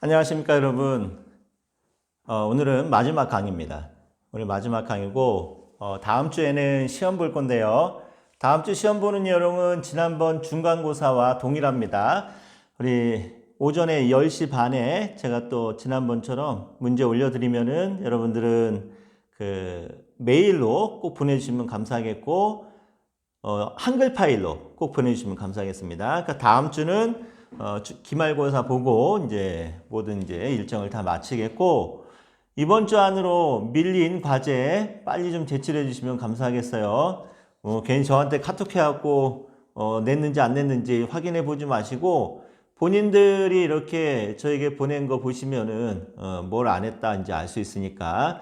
안녕하십니까 여러분. 오늘은 마지막 강의입니다. 오늘 마지막 강의고 다음 주에는 시험 볼 건데요. 다음 주 시험 보는 내용은 지난번 중간고사와 동일합니다. 우리 오전에 10시 반에 제가 또 지난번처럼 문제 올려드리면은 여러분들은 그 메일로 꼭 보내주시면 감사하겠고 한글 파일로 꼭 보내주시면 감사하겠습니다. 그러니까 다음 주는 기말고사 보고 이제 모든 이제 일정을 다 마치겠고, 이번 주 안으로 밀린 과제 빨리 좀 제출해 주시면 감사하겠어요. 괜히 저한테 카톡 해갖고 냈는지 안 냈는지 확인해 보지 마시고, 본인들이 이렇게 저에게 보낸 거 보시면은 뭘 안 했다 이제 알 수 있으니까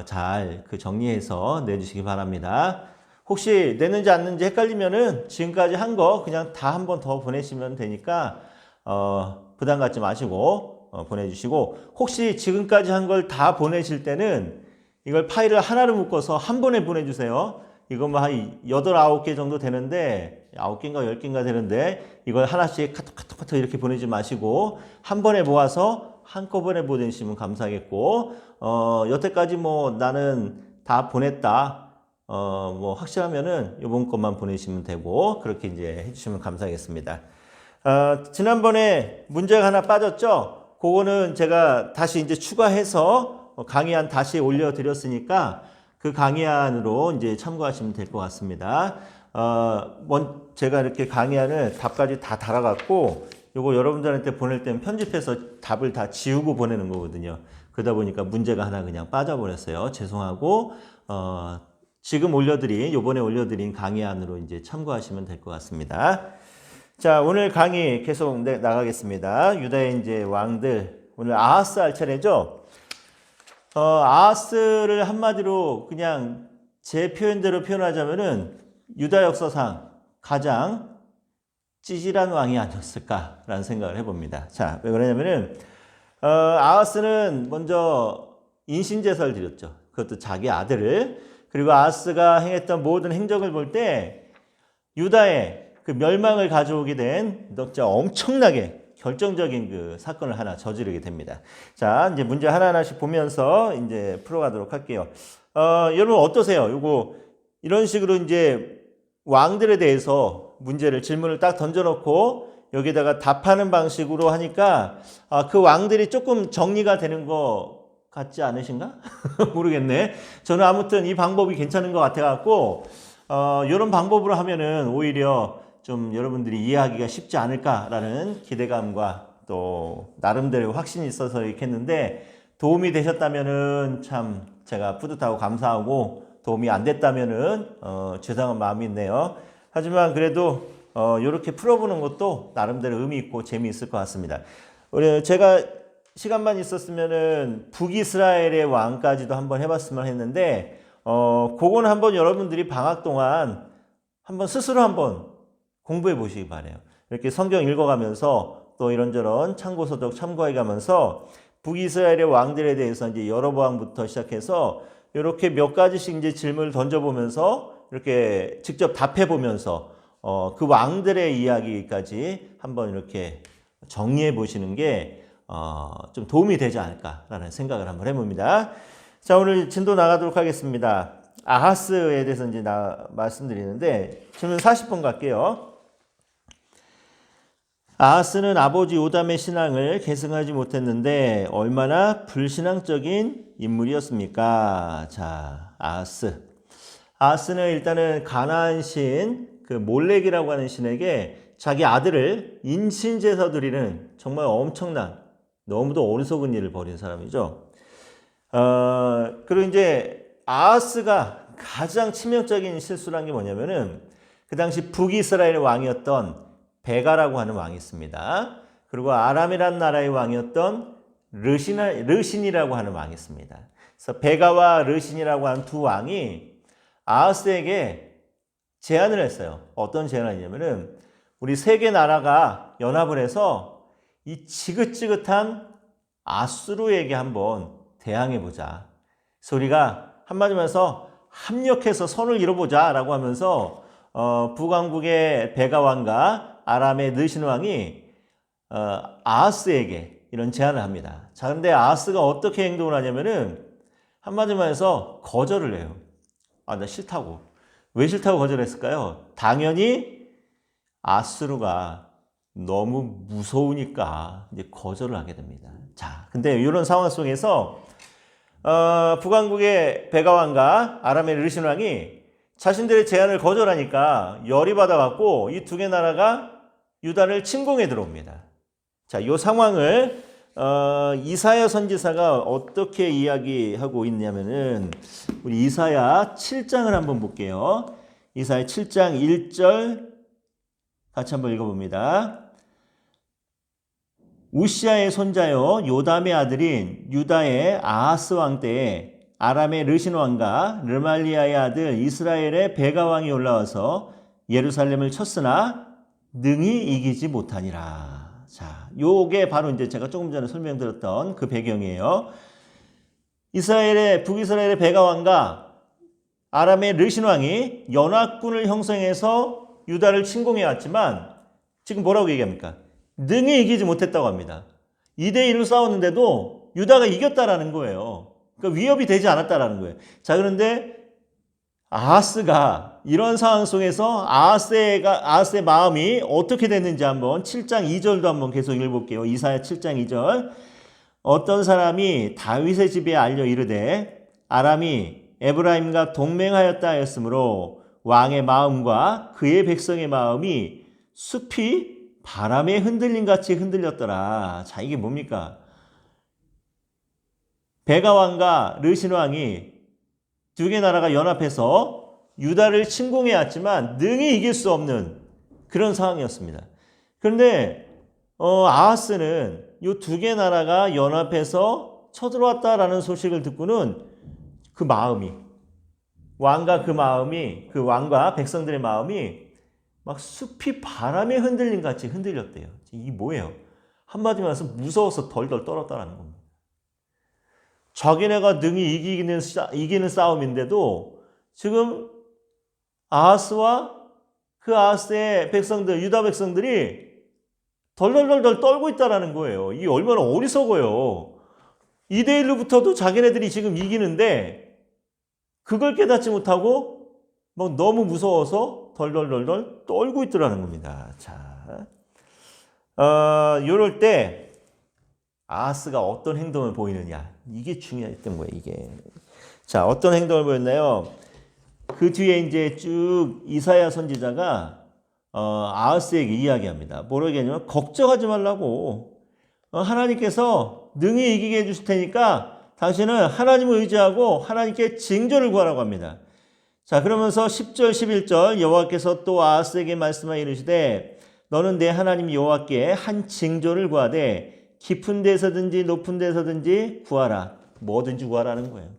잘 그 정리해서 내주시기 바랍니다. 혹시 냈는지 안 냈는지 헷갈리면은 지금까지 한 거 그냥 다 한 번 더 보내시면 되니까 부담 갖지 마시고 보내주시고, 혹시 지금까지 한 걸 다 보내실 때는 이걸 파일을 하나로 묶어서 한 번에 보내주세요. 이거 뭐 한 8, 9개 정도 되는데 9개인가 10개인가 되는데 이걸 하나씩 카톡 이렇게 보내지 마시고 한 번에 모아서 한꺼번에 보내주시면 감사하겠고, 여태까지 뭐 나는 다 보냈다 뭐 확실하면은 이번 것만 보내시면 되고, 그렇게 이제 해주시면 감사하겠습니다. 지난번에 문제가 하나 빠졌죠? 그거는 제가 다시 이제 추가해서 강의안 다시 올려드렸으니까 그 강의안으로 이제 참고하시면 될 것 같습니다. 제가 이렇게 강의안을 답까지 다 달아갖고 요거 여러분들한테 보낼 때는 편집해서 답을 다 지우고 보내는 거거든요. 그러다 보니까 문제가 하나 그냥 빠져버렸어요. 죄송하고, 지금 요번에 올려드린 강의안으로 이제 참고하시면 될 것 같습니다. 자, 오늘 강의 계속 나가겠습니다. 유다의 이제 왕들, 오늘 아하스 할 차례죠? 아하스를 한마디로 그냥 제 표현대로 표현하자면은 유다 역사상 가장 찌질한 왕이 아니었을까라는 생각을 해봅니다. 자, 왜 그러냐면은, 아하스는 먼저 인신제사를 드렸죠. 그것도 자기 아들을. 그리고 아하스가 행했던 모든 행적을 볼 때 유다의 그 멸망을 가져오게 된 진짜 엄청나게 결정적인 그 사건을 하나 저지르게 됩니다. 자, 이제 문제 하나하나씩 보면서 이제 풀어가도록 할게요. 여러분 어떠세요? 요거 이런 식으로 이제 왕들에 대해서 질문을 딱 던져놓고 여기다가 답하는 방식으로 하니까 그 왕들이 조금 정리가 되는 거 같지 않으신가? 모르겠네. 저는 아무튼 이 방법이 괜찮은 것 같아갖고 이런 방법으로 하면은 오히려 좀 여러분들이 이해하기가 쉽지 않을까라는 기대감과 또 나름대로 확신이 있어서 이렇게 했는데, 도움이 되셨다면은 참 제가 뿌듯하고 감사하고, 도움이 안 됐다면은 죄송한 마음이 있네요. 하지만 그래도 이렇게 풀어보는 것도 나름대로 의미 있고 재미있을 것 같습니다. 제가 시간만 있었으면은 북이스라엘의 왕까지도 한번 해봤으면 했는데, 그거는 한번 여러분들이 방학 동안 한번 스스로 한번 공부해 보시기 바래요. 이렇게 성경 읽어가면서 또 이런저런 참고서적 참고해 가면서 북이스라엘의 왕들에 대해서 이제 여로보암부터 시작해서 이렇게 몇 가지씩 이제 질문을 던져보면서 이렇게 직접 답해 보면서 그 왕들의 이야기까지 한번 이렇게 정리해 보시는 게 좀 도움이 되지 않을까라는 생각을 한번 해봅니다. 자, 오늘 진도 나가도록 하겠습니다. 아하스에 대해서 이제 말씀드리는데 질문 40번 갈게요. 아하스는 아버지 요담의 신앙을 계승하지 못했는데 얼마나 불신앙적인 인물이었습니까? 자, 아하스는 일단은 가나안 신 그 몰렉이라고 하는 신에게 자기 아들을 인신제사 드리는 정말 엄청난, 너무도 어리석은 일을 벌인 사람이죠. 그리고 이제 아하스가 가장 치명적인 실수란 게 뭐냐면은 그 당시 북이스라엘 왕이었던 베가라고 하는 왕이 있습니다. 그리고 아람이라는 나라의 왕이었던 르신이라고 하는 왕이 있습니다. 그래서 베가와 르신이라고 하는 두 왕이 아하스에게 제안을 했어요. 어떤 제안을 했냐면은 우리 세 개 나라가 연합을 해서 이 지긋지긋한 아수르에게 한번 대항해보자. 그래서 우리가 한마디로 해서 합력해서 선을 이뤄보자 라고 하면서 북왕국의 베가 왕과 아람의 느신 왕이 아하스에게 이런 제안을 합니다. 자, 근데 아하스가 어떻게 행동을 하냐면은 한마디만 해서 거절을 해요. 아, 나 싫다고. 왜 싫다고 거절했을까요? 당연히 아수르가 너무 무서우니까 이제 거절을 하게 됩니다. 자, 근데 이런 상황 속에서 북왕국의 베가왕과 아람의 르신 왕이 자신들의 제안을 거절하니까 열이 받아갖고 이 두 개 나라가 유다를 침공해 들어옵니다. 자, 이 상황을 이사야 선지사가 어떻게 이야기하고 있냐면은 우리 이사야 7장을 한번 볼게요. 이사야 7장 1절 같이 한번 읽어봅니다. 우시아의 손자요 요담의 아들인 유다의 아하스 왕 때에 아람의 르신 왕과 르말리아의 아들 이스라엘의 베가 왕이 올라와서 예루살렘을 쳤으나 능히 이기지 못하니라. 자, 요게 바로 이제 제가 조금 전에 설명드렸던 그 배경이에요. 북이스라엘의 베가 왕과 아람의 르신 왕이 연합군을 형성해서 유다를 침공해 왔지만 지금 뭐라고 얘기합니까? 능히 이기지 못했다고 합니다. 2대1로 싸웠는데도 유다가 이겼다라는 거예요. 그러니까 위협이 되지 않았다라는 거예요. 자, 그런데 아하스가 이런 상황 속에서 아하스의 마음이 어떻게 됐는지 한번 7장 2절도 한번 계속 읽어볼게요. 이사야 7장 2절. 어떤 사람이 다윗의 집에 알려 이르되 아람이 에브라임과 동맹하였다 하였으므로 왕의 마음과 그의 백성의 마음이 숲이 바람에 흔들림 같이 흔들렸더라. 자, 이게 뭡니까? 베가 왕과 르신 왕이 두 개 나라가 연합해서 유다를 침공해 왔지만 능히 이길 수 없는 그런 상황이었습니다. 그런데 아하스는 이 두 개 나라가 연합해서 쳐들어왔다라는 소식을 듣고는 그 마음이 그 왕과 백성들의 마음이 막 숲이 바람에 흔들림 같이 흔들렸대요. 이게 뭐예요? 한마디로 해서 무서워서 덜덜 떨었다라는 겁니다. 자기네가 능히 이기는 싸움인데도 지금 아하스와 그 아하스의 백성들, 유다 백성들이 덜덜덜덜 떨고 있다라는 거예요. 이게 얼마나 어리석어요. 2대1로 붙어도 자기네들이 지금 이기는데 그걸 깨닫지 못하고 막 너무 무서워서 덜덜덜덜 떨고 있더라는 겁니다. 자, 이럴 때 아하스가 어떤 행동을 보이느냐, 이게 중요했던 거예요. 이게 자, 어떤 행동을 보였나요? 그 뒤에 이제 쭉 이사야 선지자가 아하스에게 이야기합니다. 뭐라고 얘기하냐면 걱정하지 말라고, 하나님께서 능히 이기게 해주실 테니까 당신은 하나님을 의지하고 하나님께 징조를 구하라고 합니다. 자, 그러면서 10절 11절 여호와께서 또 아하스에게 말씀하여 이르시되 너는 내 하나님 여호와께 한 징조를 구하되 깊은 데서든지 높은 데서든지 구하라. 뭐든지 구하라는 거예요.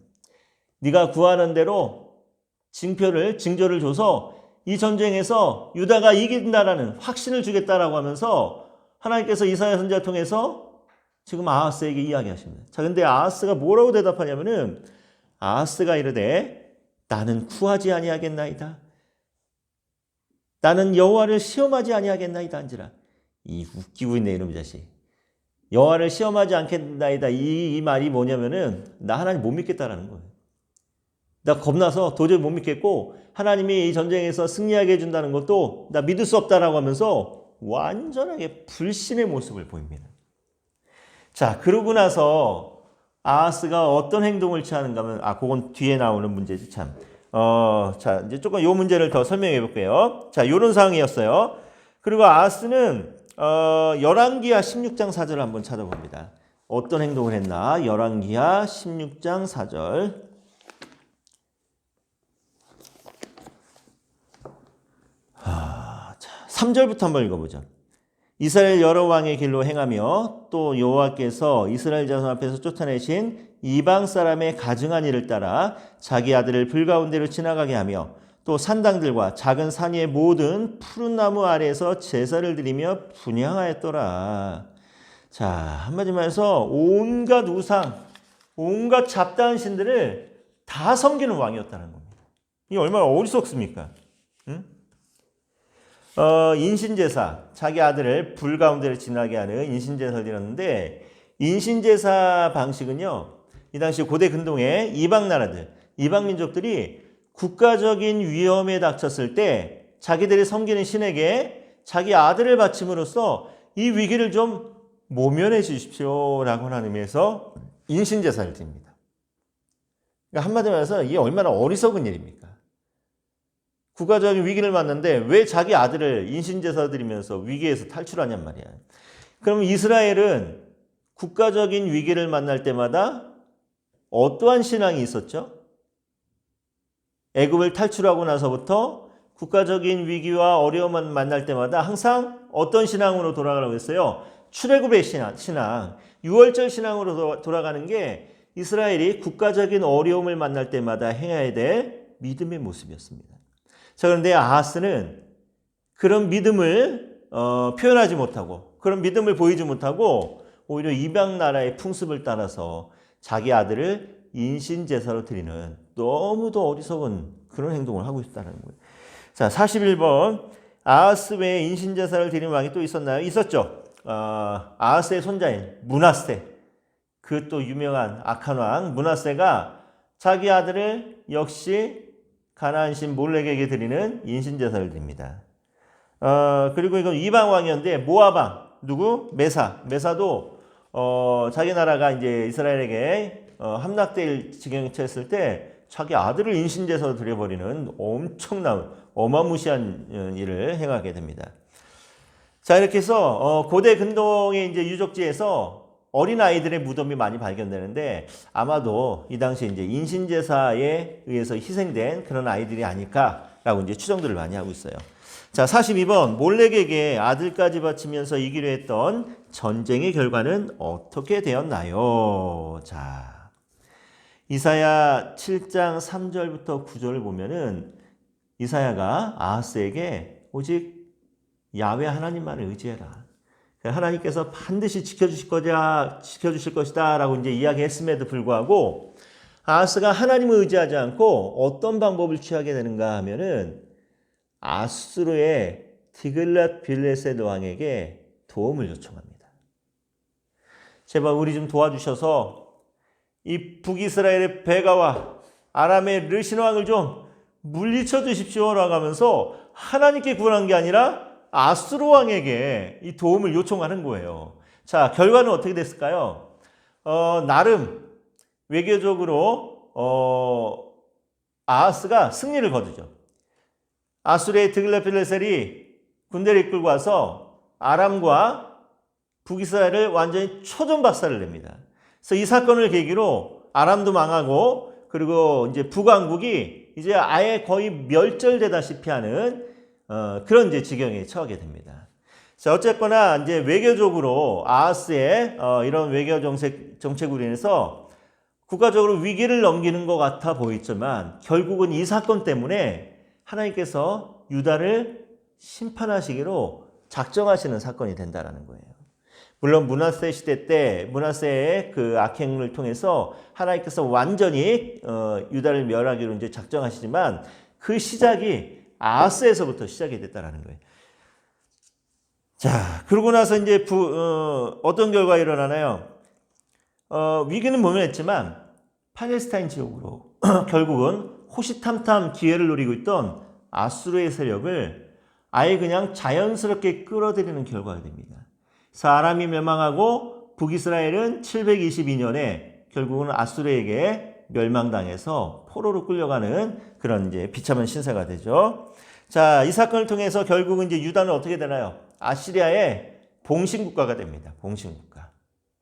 네가 구하는 대로 징조를 줘서 이 전쟁에서 유다가 이긴다라는 확신을 주겠다라고 하면서 하나님께서 이사야 선지자를 통해서 지금 아하스에게 이야기하십니다. 자, 근데 아하스가 뭐라고 대답하냐면은 아하스가 이르되 나는 구하지 아니하겠나이다. 나는 여호와를 시험하지 아니하겠나이다 한지라. 이 웃기고 있네 이놈 자식. 여호와를 시험하지 않겠나이다. 이 말이 뭐냐면은 나 하나님 못 믿겠다라는 거예요. 나 겁나서 도저히 못 믿겠고 하나님이 이 전쟁에서 승리하게 해준다는 것도 나 믿을 수 없다라고 하면서 완전하게 불신의 모습을 보입니다. 자, 그러고 나서 아하스가 어떤 행동을 취하는가 하면 그건 뒤에 나오는 문제지 참. 자, 이제 조금 이 문제를 더 설명해 볼게요. 자, 요런 상황이었어요. 그리고 아하스는 열왕기하 16장 4절을 한번 찾아봅니다. 어떤 행동을 했나? 열왕기하 16장 4절. 자, 3절부터 한번 읽어보죠. 이스라엘 여러 왕의 길로 행하며 또 여호와께서 이스라엘 자손 앞에서 쫓아내신 이방 사람의 가증한 일을 따라 자기 아들을 불 가운데로 지나가게 하며 또 산당들과 작은 산 위의 모든 푸른 나무 아래에서 제사를 드리며 분향하였더라. 자, 한마디로 해서 온갖 우상, 온갖 잡다한 신들을 다 섬기는 왕이었다는 겁니다. 이게 얼마나 어리석습니까? 응? 인신제사, 자기 아들을 불 가운데로 지나게 하는 인신제사를 드렸는데 인신제사 방식은요, 이 당시 고대 근동의 이방 나라들, 이방 민족들이 국가적인 위험에 닥쳤을 때 자기들이 섬기는 신에게 자기 아들을 바침으로써 이 위기를 좀 모면해 주십시오라고 하는 의미에서 인신제사를 드립니다. 그러니까 한마디로 해서 이게 얼마나 어리석은 일입니까? 국가적인 위기를 맞는데 왜 자기 아들을 인신제사 드리면서 위기에서 탈출하냔 말이야. 그럼 이스라엘은 국가적인 위기를 만날 때마다 어떠한 신앙이 있었죠? 애굽을 탈출하고 나서부터 국가적인 위기와 어려움을 만날 때마다 항상 어떤 신앙으로 돌아가라고 했어요? 출애굽의 신앙, 유월절 신앙으로 돌아가는 게 이스라엘이 국가적인 어려움을 만날 때마다 행해야 될 믿음의 모습이었습니다. 자, 그런데 아하스는 그런 믿음을 표현하지 못하고 그런 믿음을 보이지 못하고 오히려 이방 나라의 풍습을 따라서 자기 아들을 인신제사로 드리는 너무도 어리석은 그런 행동을 하고 있다는 거예요. 자, 41번. 아하스 외에 인신제사를 드리는 왕이 또 있었나요? 있었죠. 아하스의 손자인 므낫세, 그 또 유명한 악한 왕 므낫세가 자기 아들을 역시 가나안 신 몰렉에게 드리는 인신제사를 드립니다. 그리고 이건 이방 왕이었는데 모압 왕 누구? 메사도 자기 나라가 이제 이스라엘에게 함락될 지경에 처했을 때 자기 아들을 인신제사로 드려버리는 엄청난 어마무시한 일을 행하게 됩니다. 자, 이렇게 해서 고대 근동의 이제 유적지에서 어린 아이들의 무덤이 많이 발견되는데 아마도 이 당시에 이제 인신제사에 의해서 희생된 그런 아이들이 아닐까라고 이제 추정들을 많이 하고 있어요. 자, 42번. 몰렉에게 아들까지 바치면서 이기려 했던 전쟁의 결과는 어떻게 되었나요? 자, 이사야 7장 3절부터 9절을 보면은 이사야가 아하스에게 오직 야훼 하나님만을 의지해라. 하나님께서 반드시 지켜주실 것이다 라고 이제 이야기했음에도 불구하고 아하스가 하나님을 의지하지 않고 어떤 방법을 취하게 되는가 하면은 아수르의 디글랏 빌레셋 왕에게 도움을 요청합니다. 제발 우리 좀 도와주셔서 이 북이스라엘의 베가와 아람의 르신 왕을 좀 물리쳐 주십시오라고 하면서 하나님께 구원한 게 아니라 아수르 왕에게 이 도움을 요청하는 거예요. 자, 결과는 어떻게 됐을까요? 나름 외교적으로 아하스가 승리를 거두죠. 아수르의 드글랏빌레셀이 군대를 이끌고 와서 아람과 북이스라엘을 완전히 초전박살을 냅니다. 그래서 이 사건을 계기로 아람도 망하고 그리고 이제 북왕국이 이제 아예 거의 멸절되다시피 하는 그런 이제 지경에 처하게 됩니다. 자, 어쨌거나 이제 외교적으로 아하스의 이런 외교 정책으로 인해서 국가적으로 위기를 넘기는 것 같아 보이지만 결국은 이 사건 때문에 하나님께서 유다를 심판하시기로 작정하시는 사건이 된다라는 거예요. 물론 므낫세 시대 때 므낫세의 그 악행을 통해서 하나님께서 완전히 유다를 멸하기로 이제 작정하시지만 그 시작이 아하스에서부터 시작이 됐다라는 거예요. 자, 그러고 나서 이제 어떤 결과가 일어나나요? 위기는 모면했지만 팔레스타인 지역으로 결국은 호시탐탐 기회를 노리고 있던 아수르의 세력을 아예 그냥 자연스럽게 끌어들이는 결과가 됩니다. 그래서 아람이 멸망하고 북이스라엘은 722년에 결국은 아수르에게 멸망당해서 포로로 끌려가는 그런 이제 비참한 신세가 되죠. 자, 이 사건을 통해서 결국은 이제 유다는 어떻게 되나요? 아시리아의 봉신국가가 됩니다. 봉신국가.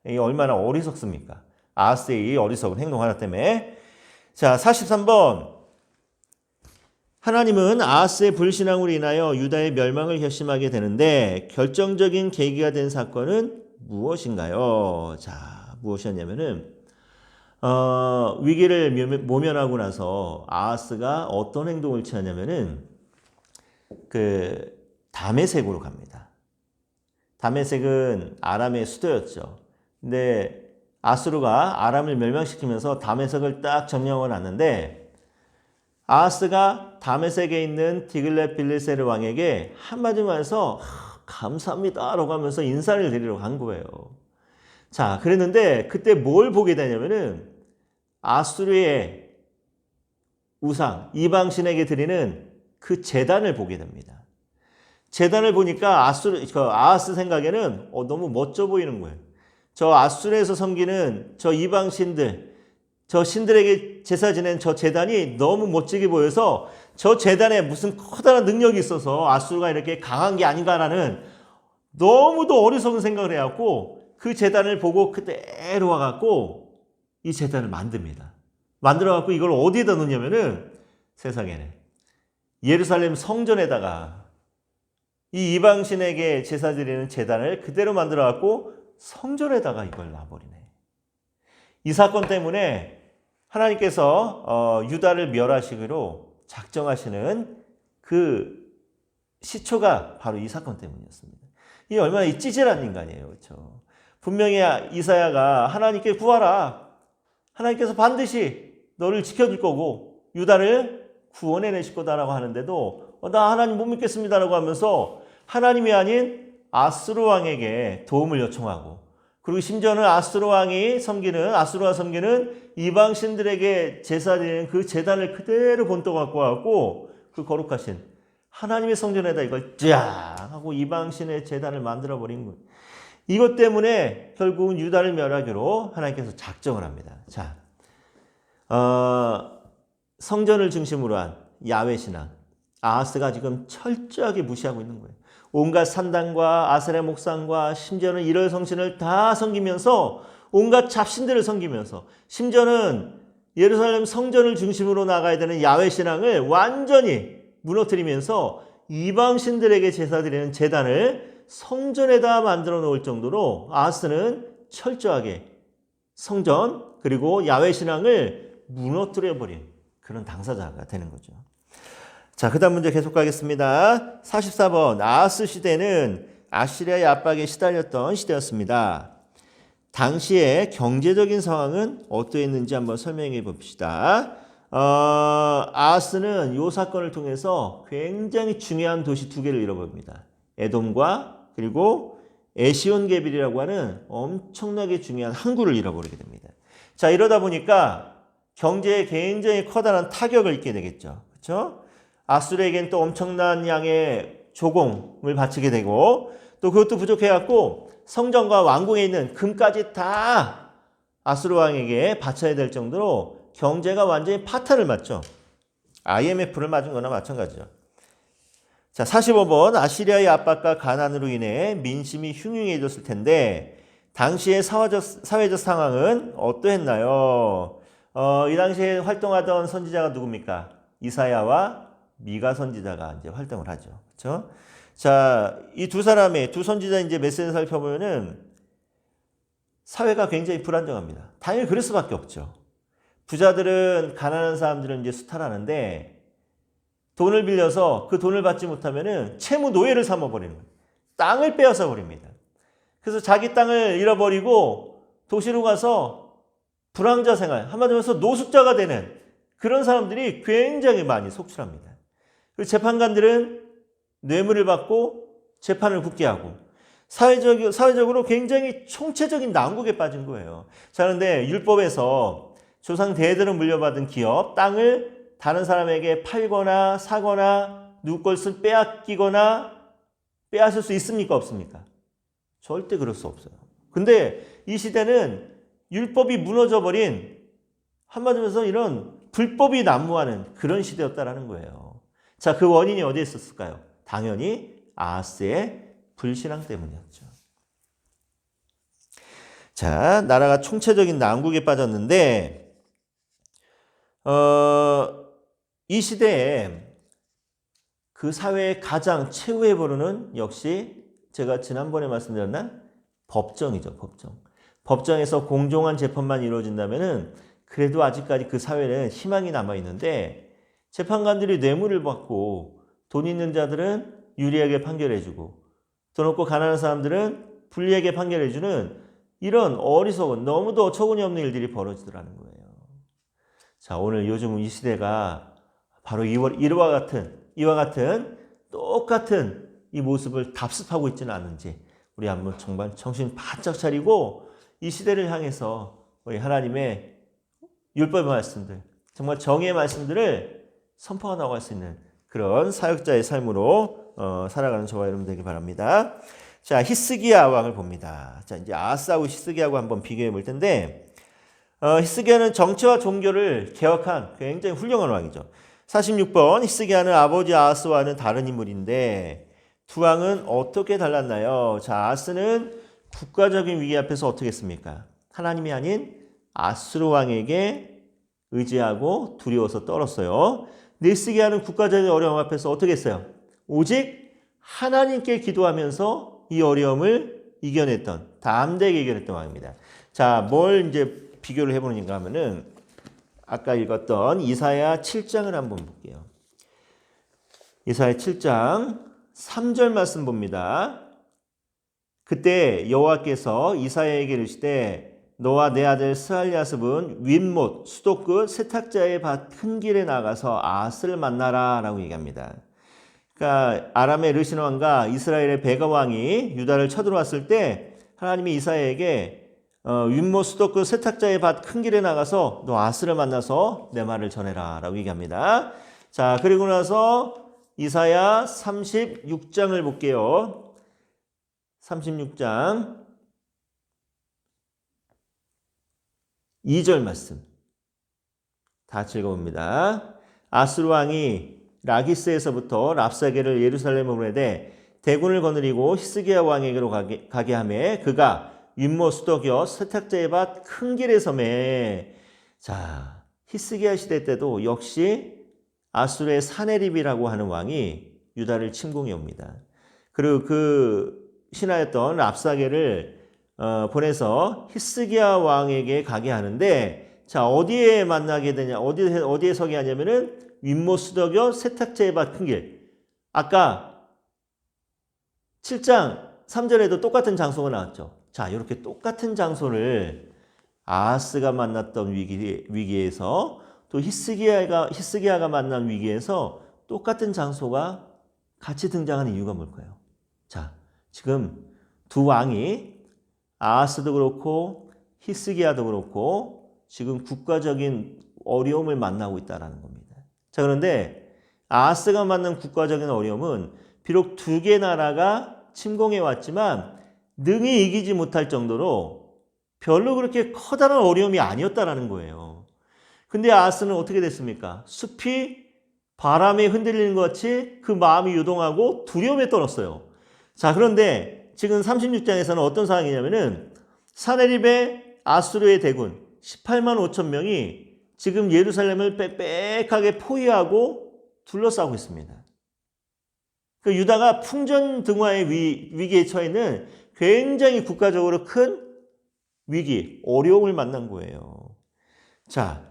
이게 얼마나 어리석습니까? 아하스의 어리석은 행동 하나 때문에. 자, 43번. 하나님은 아하스의 불신앙으로 인하여 유다의 멸망을 결심하게 되는데 결정적인 계기가 된 사건은 무엇인가요? 자, 무엇이었냐면은 위기를 모면하고 나서 아하스가 어떤 행동을 취하냐면은 그 다메섹으로 갑니다. 다메섹은 아람의 수도였죠. 근데 아수르가 아람을 멸망시키면서 다메섹을 딱 점령을 하는데 아하스가 다메섹에 있는 디글랏빌레셀 왕에게 한마디만 해서 감사합니다 라고 하면서 인사를 드리러 간 거예요. 자, 그랬는데 그때 뭘 보게 되냐면은 아수르의 우상, 이방신에게 드리는 그 제단을 보게 됩니다. 제단을 보니까 아하스 생각에는 너무 멋져 보이는 거예요. 저 아수르에서 섬기는 저 이방신들, 저 신들에게 제사 지낸 저 제단이 너무 멋지게 보여서 저 제단에 무슨 커다란 능력이 있어서 아수르가 이렇게 강한 게 아닌가라는 너무도 어리석은 생각을 해갖고 그 제단을 보고 그대로 와갖고 이 제단을 만듭니다. 만들어갖고 이걸 어디에다 놓냐면은 세상에는 예루살렘 성전에다가 이 이방신에게 제사 드리는 제단을 그대로 만들어갖고 성전에다가 이걸 놔버리네. 이 사건 때문에 하나님께서 유다를 멸하시기로 작정하시는 그 시초가 바로 이 사건 때문이었습니다. 이 얼마나 찌질한 인간이에요. 그렇죠? 분명히 이사야가 하나님께 구하라. 하나님께서 반드시 너를 지켜줄 거고 유다를 구원해내실 거다라고 하는데도 나 하나님 못 믿겠습니다라고 하면서 하나님이 아닌 아수르 왕에게 도움을 요청하고 그리고 심지어는 아수르가 섬기는 이방 신들에게 제사 드리는 그 제단을 그대로 본떠 갖고 와갖고 그 거룩하신 하나님의 성전에다 이걸 쫙 하고 이방 신의 제단을 만들어 버린 거예요. 이것 때문에 결국은 유다를 멸하기로 하나님께서 작정을 합니다. 자, 성전을 중심으로 한 야훼 신앙, 아하스가 지금 철저하게 무시하고 있는 거예요. 온갖 산당과 아세라 목상과 심지어는 일월 성신을 다 섬기면서 온갖 잡신들을 섬기면서 심지어는 예루살렘 성전을 중심으로 나가야 되는 야훼 신앙을 완전히 무너뜨리면서 이방 신들에게 제사 드리는 제단을 성전에다 만들어 놓을 정도로 아하스는 철저하게 성전 그리고 야훼 신앙을 무너뜨려 버린 그런 당사자가 되는 거죠. 자, 그 다음 문제 계속 가겠습니다. 44번, 아하스 시대는 아시리아의 압박에 시달렸던 시대였습니다. 당시의 경제적인 상황은 어떠했는지 한번 설명해 봅시다. 아하스는 이 사건을 통해서 굉장히 중요한 도시 두 개를 잃어버립니다. 에돔과 그리고 에시온게빌이라고 하는 엄청나게 중요한 항구를 잃어버리게 됩니다. 자, 이러다 보니까 경제에 굉장히 커다란 타격을 입게 되겠죠. 그렇죠? 아수르에겐 또 엄청난 양의 조공을 바치게 되고 또 그것도 부족해갖고 성전과 왕궁에 있는 금까지 다 아수르 왕에게 바쳐야 될 정도로 경제가 완전히 파탄을 맞죠. IMF를 맞은 거나 마찬가지죠. 자, 45번, 아시리아의 압박과 가난으로 인해 민심이 흉흉해졌을 텐데 당시의 사회적 상황은 어떠했나요? 이 당시에 활동하던 선지자가 누굽니까? 이사야와 미가 선지자가 이제 활동을 하죠. 그렇죠? 자, 이 두 선지자 이제 메시지를 살펴보면은 사회가 굉장히 불안정합니다. 당연히 그럴 수밖에 없죠. 부자들은 가난한 사람들은 이제 수탈하는데 돈을 빌려서 그 돈을 받지 못하면은 채무 노예를 삼아 버리는 거예요. 땅을 빼앗아 버립니다. 그래서 자기 땅을 잃어버리고 도시로 가서 불황자 생활, 한마디로 해서 노숙자가 되는 그런 사람들이 굉장히 많이 속출합니다. 그리고 재판관들은 뇌물을 받고 재판을 붙게 하고 사회적으로 굉장히 총체적인 난국에 빠진 거예요. 자, 그런데 율법에서 조상 대대로 물려받은 기업, 땅을 다른 사람에게 팔거나 사거나 누구 것을 빼앗기거나 빼앗을 수 있습니까? 없습니까? 절대 그럴 수 없어요. 근데 이 시대는 율법이 무너져버린 한마디로 해서 이런 불법이 난무하는 그런 시대였다라는 거예요. 자, 그 원인이 어디에 있었을까요? 당연히 아하스의 불신앙 때문이었죠. 자, 나라가 총체적인 난국에 빠졌는데 이 시대에 그 사회의 가장 최후의 보루는 역시 제가 지난번에 말씀드렸나? 법정이죠, 법정. 법정에서 공정한 재판만 이루어진다면은 그래도 아직까지 그 사회는 희망이 남아있는데 재판관들이 뇌물을 받고 돈 있는 자들은 유리하게 판결해주고 돈 없고 가난한 사람들은 불리하게 판결해주는 이런 어리석은 너무도 어처구니 없는 일들이 벌어지더라는 거예요. 자, 오늘 요즘 이 시대가 바로 이와 같은 똑같은 이 모습을 답습하고 있지는 않은지 우리 한번 정말 정신 바짝 차리고 이 시대를 향해서 우리 하나님의 율법의 말씀들, 정말 정의의 말씀들을 선포해 나갈 수 있는 그런 사역자의 삶으로 살아가는 저와 여러분 되길 바랍니다. 자, 히스기야 왕을 봅니다. 자, 이제 아하스하고 히스기야하고 한번 비교해 볼 텐데, 히스기야는 정치와 종교를 개혁한 굉장히 훌륭한 왕이죠. 46번, 히스기야는 아버지 아하스와는 다른 인물인데 두 왕은 어떻게 달랐나요? 자, 아하스는 국가적인 위기 앞에서 어떻게 했습니까? 하나님이 아닌 아수르 왕에게 의지하고 두려워서 떨었어요. 근데 히스기야는 국가적인 어려움 앞에서 어떻게 했어요? 오직 하나님께 기도하면서 이 어려움을 이겨냈던, 담대하게 이겨냈던 왕입니다. 자, 뭘 이제 비교를 해보는가 하면은 아까 읽었던 이사야 7장을 한번 볼게요. 이사야 7장 3절 말씀 봅니다. 그때 여호와께서 이사야에게 이르시되 너와 내 아들 스알랴습은 윗못 수도 끝 세탁자의 밭 큰 길에 나가서 아하스를 만나라 라고 얘기합니다. 그러니까 아람의 르신 왕과 이스라엘의 베가 왕이 유다를 쳐들어왔을 때 하나님이 이사야에게 윗못 수도 끝 세탁자의 밭 큰 길에 나가서 너 아하스를 만나서 내 말을 전해라 라고 얘기합니다. 자, 그리고 나서 이사야 36장을 볼게요. 36장 2절 말씀 다 같이 읽어봅니다. 아수르 왕이 라기스에서부터 랍사게를 예루살렘으로 보내되 대군을 거느리고 히스기야 왕에게로 가게 하매 그가 윗못 수도겨 세탁자의 밭 큰 길에 서매. 자, 히스기야 시대 때도 역시 아수르의 사네립이라고 하는 왕이 유다를 침공해 옵니다. 그리고 그 신하였던 랍사게를 보내서 히스기야 왕에게 가게 하는데, 자, 어디에 만나게 되냐, 어디에 서게 하냐면은 윗못 수도겨 세탁자의 밭 큰 길. 아까 7장 3절에도 똑같은 장소가 나왔죠. 자, 이렇게 똑같은 장소를 아하스가 만났던 위기에서 또 히스기야가 만난 위기에서 똑같은 장소가 같이 등장하는 이유가 뭘까요? 자, 지금 두 왕이 아하스도 그렇고 히스기야도 그렇고 지금 국가적인 어려움을 만나고 있다는 겁니다. 자, 그런데 아하스가 만난 국가적인 어려움은 비록 두 개 나라가 침공해 왔지만 능히 이기지 못할 정도로 별로 그렇게 커다란 어려움이 아니었다라는 거예요. 근데 아하스는 어떻게 됐습니까? 숲이 바람에 흔들리는 것 같이 그 마음이 요동하고 두려움에 떨었어요. 자, 그런데 지금 36장에서는 어떤 상황이냐면은 사네립의 아수르의 대군 18만 5천 명이 지금 예루살렘을 빽빽하게 포위하고 둘러싸고 있습니다. 그 유다가 풍전등화의 위기에 처해는 굉장히 국가적으로 큰 위기, 어려움을 만난 거예요. 자,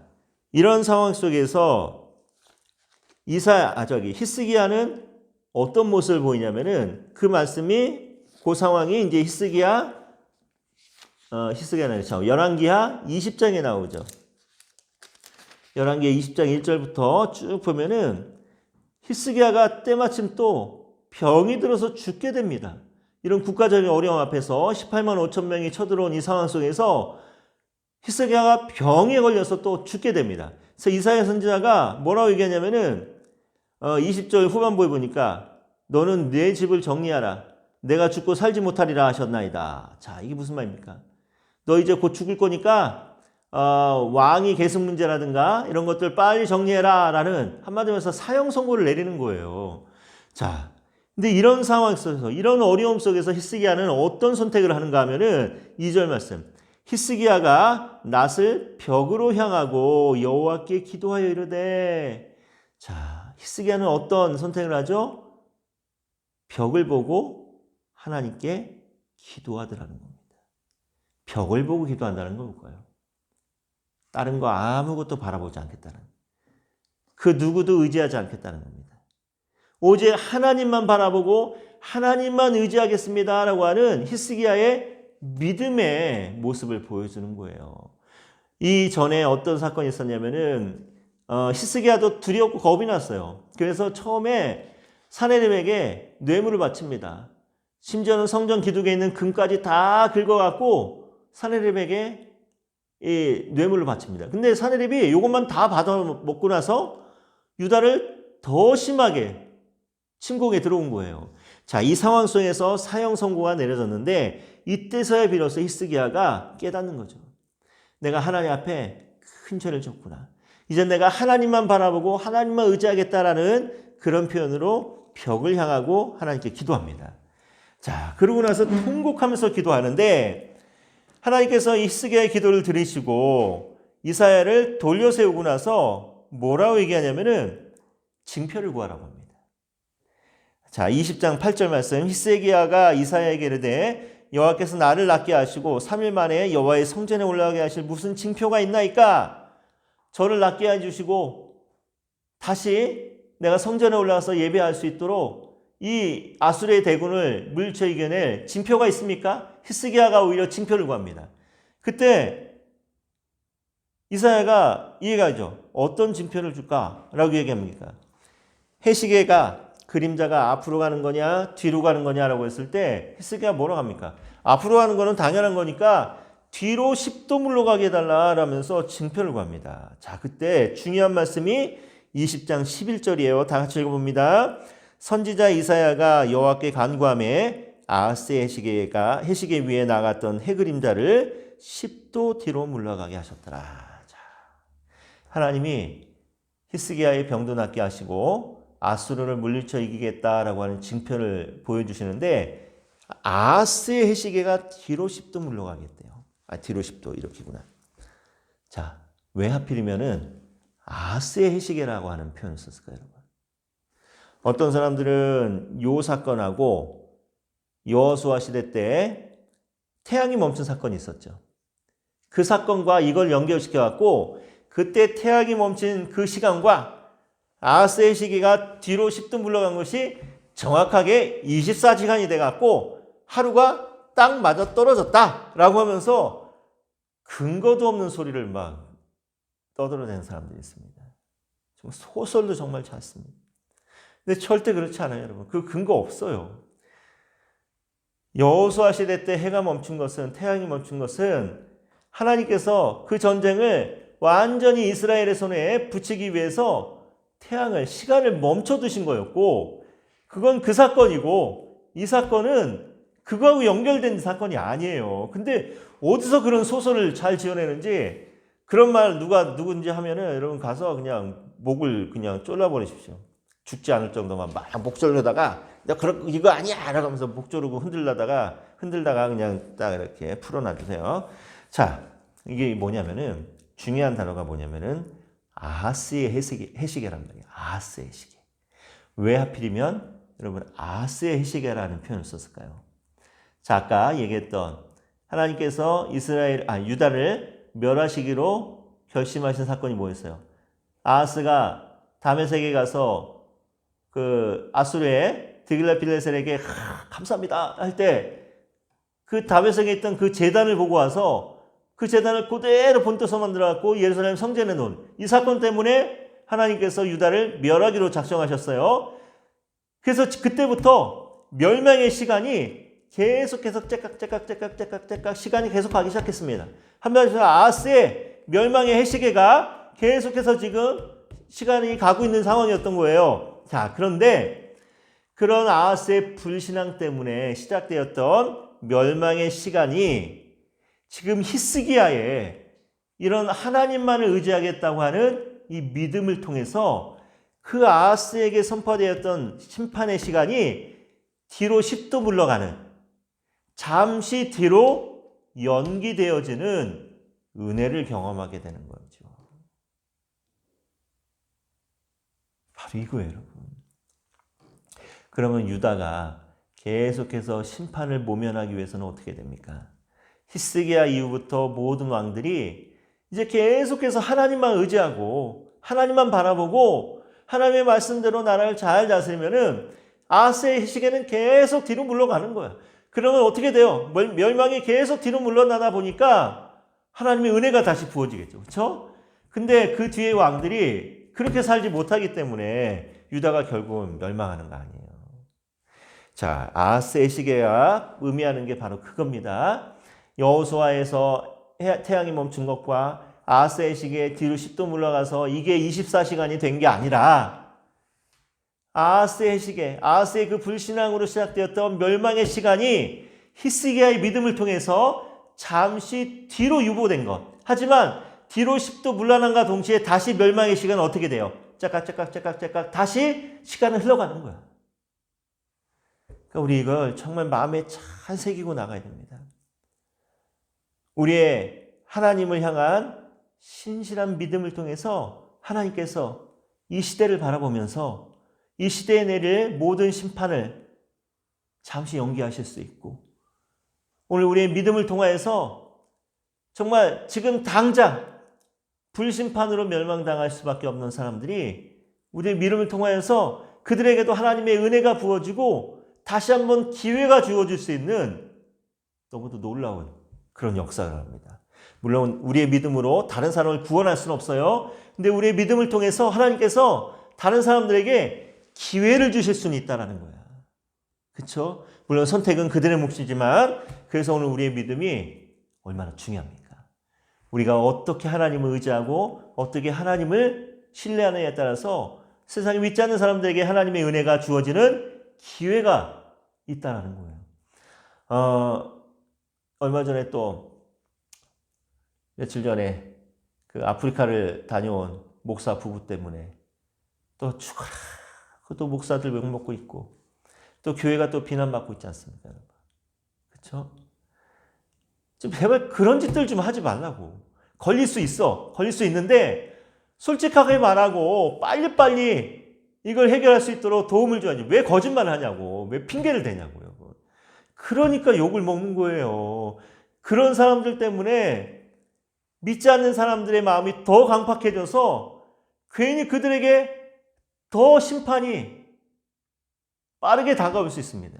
이런 상황 속에서 히스기야는 어떤 모습을 보이냐면은 그 말씀이 그 상황이 이제 히스기야는 열왕기하 20장에 나오죠. 열왕기하 20장 1절부터 쭉 보면은 히스기야가 때마침 또 병이 들어서 죽게 됩니다. 이런 국가적인 어려움 앞에서 18만 5천 명이 쳐들어온 이 상황 속에서 히스기야가 병에 걸려서 또 죽게 됩니다. 그래서 이사야 선지자가 뭐라고 얘기하냐면은 20절 후반부에 보니까 너는 내 집을 정리하라. 내가 죽고 살지 못하리라 하셨나이다. 자, 이게 무슨 말입니까? 너 이제 곧 죽을 거니까 왕위 계승 문제라든가 이런 것들 빨리 정리해라 라는 한마디로 해서 사형 선고를 내리는 거예요. 자, 근데 이런 상황 속에서, 이런 어려움 속에서 히스기야는 어떤 선택을 하는가 하면은 2절 말씀. 히스기야가 낫을 벽으로 향하고 여호와께 기도하여 이르되. 자, 히스기야는 어떤 선택을 하죠? 벽을 보고 하나님께 기도하더라는 겁니다. 벽을 보고 기도한다는 건 뭘까요? 다른 거 아무것도 바라보지 않겠다는, 그 누구도 의지하지 않겠다는 겁니다. 오직 하나님만 바라보고 하나님만 의지하겠습니다 라고 하는 히스기야의 믿음의 모습을 보여주는 거예요. 이 전에 어떤 사건이 있었냐면은 히스기야도 두렵고 겁이 났어요. 그래서 처음에 사네립에게 뇌물을 바칩니다. 심지어는 성전 기둥에 있는 금까지 다 긁어갖고 사네립에게 이 뇌물을 바칩니다. 근데 사네립이 이것만 다 받아 먹고 나서 유다를 더 심하게 침공에 들어온 거예요. 자, 이 상황 속에서 사형 선고가 내려졌는데 이때서야 비로소 히스기야가 깨닫는 거죠. 내가 하나님 앞에 큰 죄를 졌구나. 이제 내가 하나님만 바라보고 하나님만 의지하겠다라는 그런 표현으로 벽을 향하고 하나님께 기도합니다. 자, 그러고 나서 통곡하면서 기도하는데 하나님께서 히스기야의 기도를 들으시고 이사야를 돌려 세우고 나서 뭐라고 얘기하냐면은 징표를 구하라고 합니다. 자, 20장 8절 말씀. 히스기야가 이사야에게 이르되 여호와께서 나를 낫게 하시고 3일 만에 여호와의 성전에 올라가게 하실 무슨 징표가 있나이까? 저를 낫게 해주시고 다시 내가 성전에 올라가서 예배할 수 있도록 이 아수르의 대군을 물리쳐 이겨낼 징표가 있습니까? 히스기야가 오히려 징표를 구합니다. 그때 이사야가 이해가죠. 어떤 징표를 줄까라고 얘기합니까? 해시계가 그림자가 앞으로 가는 거냐 뒤로 가는 거냐라고 했을 때 히스기야가 뭐라고 합니까? 앞으로 가는 거는 당연한 거니까 뒤로 10도 물러가게 해달라라면서 징표를 구합니다. 자, 그때 중요한 말씀이 20장 11절이에요. 다 같이 읽어봅니다. 선지자 이사야가 여호와께 간구하매 아하스의 해시계 위에 나갔던 해 그림자를 10도 뒤로 물러가게 하셨더라. 자, 하나님이 히스기야의 병도 낫게 하시고 아수르를 물리쳐 이기겠다라고 하는 징표를 보여주시는데 아하스의 해시계가 뒤로 10도 물러가겠대요. 뒤로 10도 이렇게구나. 자, 왜 하필이면은 아하스의 해시계라고 하는 표현을 썼을까요, 여러분? 어떤 사람들은 요 사건하고 여호수아 시대 때 태양이 멈춘 사건이 있었죠. 그 사건과 이걸 연결시켜 갖고 그때 태양이 멈춘 그 시간과 아하스의 시기가 뒤로 10도 물러간 것이 정확하게 24시간이 돼갖고 하루가 딱 맞아 떨어졌다라고 하면서 근거도 없는 소리를 막 떠들어대는 사람들이 있습니다. 정말 소설도 정말 잘 씁니다. 근데 절대 그렇지 않아요, 여러분. 그 근거 없어요. 여호수아 시대 때 해가 멈춘 것은, 태양이 멈춘 것은 하나님께서 그 전쟁을 완전히 이스라엘의 손에 붙이기 위해서 태양을, 시간을 멈춰두신 거였고, 그건 그 사건이고, 이 사건은 그거하고 연결된 사건이 아니에요. 근데 어디서 그런 소설을 잘 지어내는지, 그런 말 누군지 하면은 여러분 가서 그냥 목을 그냥 졸라버리십시오. 죽지 않을 정도만 막 목 졸르다가, 이거 아니야! 라고 하면서 목 조르고 흔들다가 그냥 딱 이렇게 풀어놔주세요. 자, 이게 뭐냐면은, 중요한 단어가 뭐냐면은, 아하스의 해시계란 말이에요. 아하스의 해시계. 왜 하필이면 여러분 아하스의 해시계라는 표현을 썼을까요? 자, 아까 얘기했던 하나님께서 유다를 멸하시기로 결심하신 사건이 뭐였어요? 아하스가 다메섹에 가서 그 아수르의 드길랏빌레셀에게 감사합니다 할 때 그 다메섹에 있던 그 제단을 보고 와서 그 제단을 그대로 본떠서 만들어갖고 예루살렘 성전에 놓은 이 사건 때문에 하나님께서 유다를 멸하기로 작정하셨어요. 그래서 그때부터 멸망의 시간이 계속해서 째깍 시간이 계속 가기 시작했습니다. 한마디로 아하스의 멸망의 해시계가 계속해서 지금 시간이 가고 있는 상황이었던 거예요. 자, 그런데 그런 아하스의 불신앙 때문에 시작되었던 멸망의 시간이 지금 히스기야의 이런 하나님만을 의지하겠다고 하는 이 믿음을 통해서 그 아하스에게 선포되었던 심판의 시간이 뒤로 10도 물러가는, 잠시 뒤로 연기되어지는 은혜를 경험하게 되는 거죠. 바로 이거예요, 여러분. 그러면 유다가 계속해서 심판을 모면하기 위해서는 어떻게 됩니까? 히스기야 이후부터 모든 왕들이 이제 계속해서 하나님만 의지하고 하나님만 바라보고 하나님의 말씀대로 나라를 잘 다스리면은 아하스의 시계는 계속 뒤로 물러가는 거야. 그러면 어떻게 돼요? 멸망이 계속 뒤로 물러나다 보니까 하나님의 은혜가 다시 부어지겠죠. 그렇죠? 근데 그 뒤에 왕들이 그렇게 살지 못하기 때문에 유다가 결국은 멸망하는 거 아니에요. 자, 아하스의 시계가 의미하는 게 바로 그겁니다. 여호수아에서 태양이 멈춘 것과 아하스의 시기에 뒤로 10도 물러가서 이게 24시간이 된 게 아니라 아하스의 시기에 아하스의 그 불신앙으로 시작되었던 멸망의 시간이 히스기야의 믿음을 통해서 잠시 뒤로 유보된 것. 하지만 뒤로 10도 물러난과 동시에 다시 멸망의 시간은 어떻게 돼요? 짝깍 다시 시간은 흘러가는 거야. 그러니까 우리 이걸 정말 마음에 잘 새기고 나가야 됩니다. 우리의 하나님을 향한 신실한 믿음을 통해서 하나님께서 이 시대를 바라보면서 이 시대에 내릴 모든 심판을 잠시 연기하실 수 있고, 오늘 우리의 믿음을 통하여서 정말 지금 당장 불심판으로 멸망당할 수밖에 없는 사람들이 우리의 믿음을 통하여서 그들에게도 하나님의 은혜가 부어지고 다시 한번 기회가 주어질 수 있는 너무도 놀라운 그런 역사를 합니다. 물론 우리의 믿음으로 다른 사람을 구원할 수는 없어요. 근데 우리의 믿음을 통해서 하나님께서 다른 사람들에게 기회를 주실 수는 있다는 거야. 그렇죠? 물론 선택은 그들의 몫이지만, 그래서 오늘 우리의 믿음이 얼마나 중요합니까? 우리가 어떻게 하나님을 의지하고 어떻게 하나님을 신뢰하느냐에 따라서 세상에 믿지 않는 사람들에게 하나님의 은혜가 주어지는 기회가 있다는 거예요. 얼마 전에 또 며칠 전에 그 아프리카를 다녀온 목사 부부 때문에 또 죽어라, 또 목사들 욕먹고 있고 또 교회가 또 비난받고 있지 않습니까? 그렇죠? 좀 제발 그런 짓들 좀 하지 말라고. 걸릴 수 있어. 걸릴 수 있는데 솔직하게 말하고 빨리빨리 이걸 해결할 수 있도록 도움을 줘야지. 왜 거짓말을 하냐고. 왜 핑계를 대냐고요. 그러니까 욕을 먹는 거예요. 그런 사람들 때문에 믿지 않는 사람들의 마음이 더 강팍해져서 괜히 그들에게 더 심판이 빠르게 다가올 수 있습니다.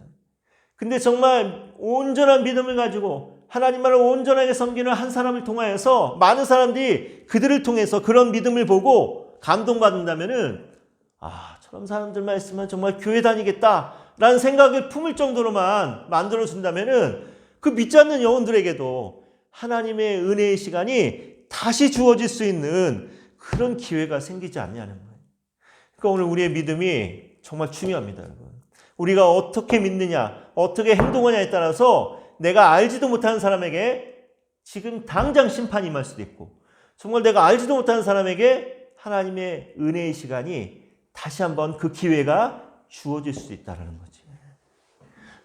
근데 정말 온전한 믿음을 가지고 하나님만을 온전하게 섬기는 한 사람을 통하여서 많은 사람들이 그들을 통해서 그런 믿음을 보고 감동받는다면은, 저런 사람들만 있으면 정말 교회 다니겠다라는 생각을 품을 정도로만 만들어준다면은 그 믿지 않는 영혼들에게도 하나님의 은혜의 시간이 다시 주어질 수 있는 그런 기회가 생기지 않냐는 거예요. 그러니까 오늘 우리의 믿음이 정말 중요합니다, 여러분. 우리가 어떻게 믿느냐, 어떻게 행동하냐에 따라서 내가 알지도 못하는 사람에게 지금 당장 심판이 임할 수도 있고, 정말 내가 알지도 못하는 사람에게 하나님의 은혜의 시간이 다시 한번 그 기회가 주어질 수 있다는 거지.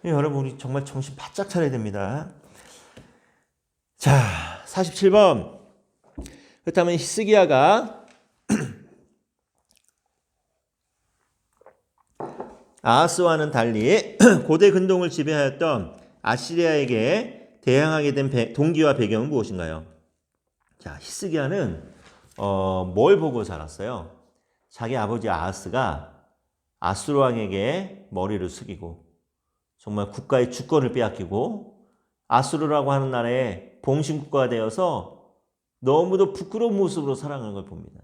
여러분, 우리 정말 정신 바짝 차려야 됩니다. 자, 47번. 그렇다면 히스기야가 아하스와는 달리 고대 근동을 지배하였던 아시리아에게 대항하게 된 동기와 배경은 무엇인가요? 자, 히스기야는 뭘 보고 자랐어요? 자기 아버지 아하스가 아수르 왕에게 머리를 숙이고 정말 국가의 주권을 빼앗기고 아수르라고 하는 나라의 봉신국가가 되어서 너무도 부끄러운 모습으로 살아가는 걸 봅니다.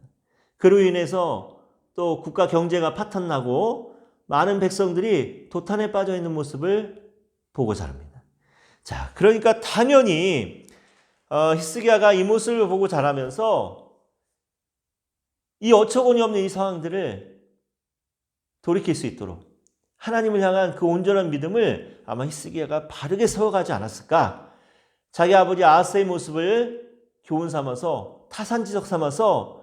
그로 인해서 또 국가 경제가 파탄나고 많은 백성들이 도탄에 빠져 있는 모습을 보고 자랍니다. 자, 그러니까 당연히 히스기야가 이 모습을 보고 자라면서 이 어처구니 없는 이 상황들을 돌이킬 수 있도록 하나님을 향한 그 온전한 믿음을 아마 히스기야가 바르게 세워가지 않았을까. 자기 아버지 아하스의 모습을 교훈 삼아서 타산지석 삼아서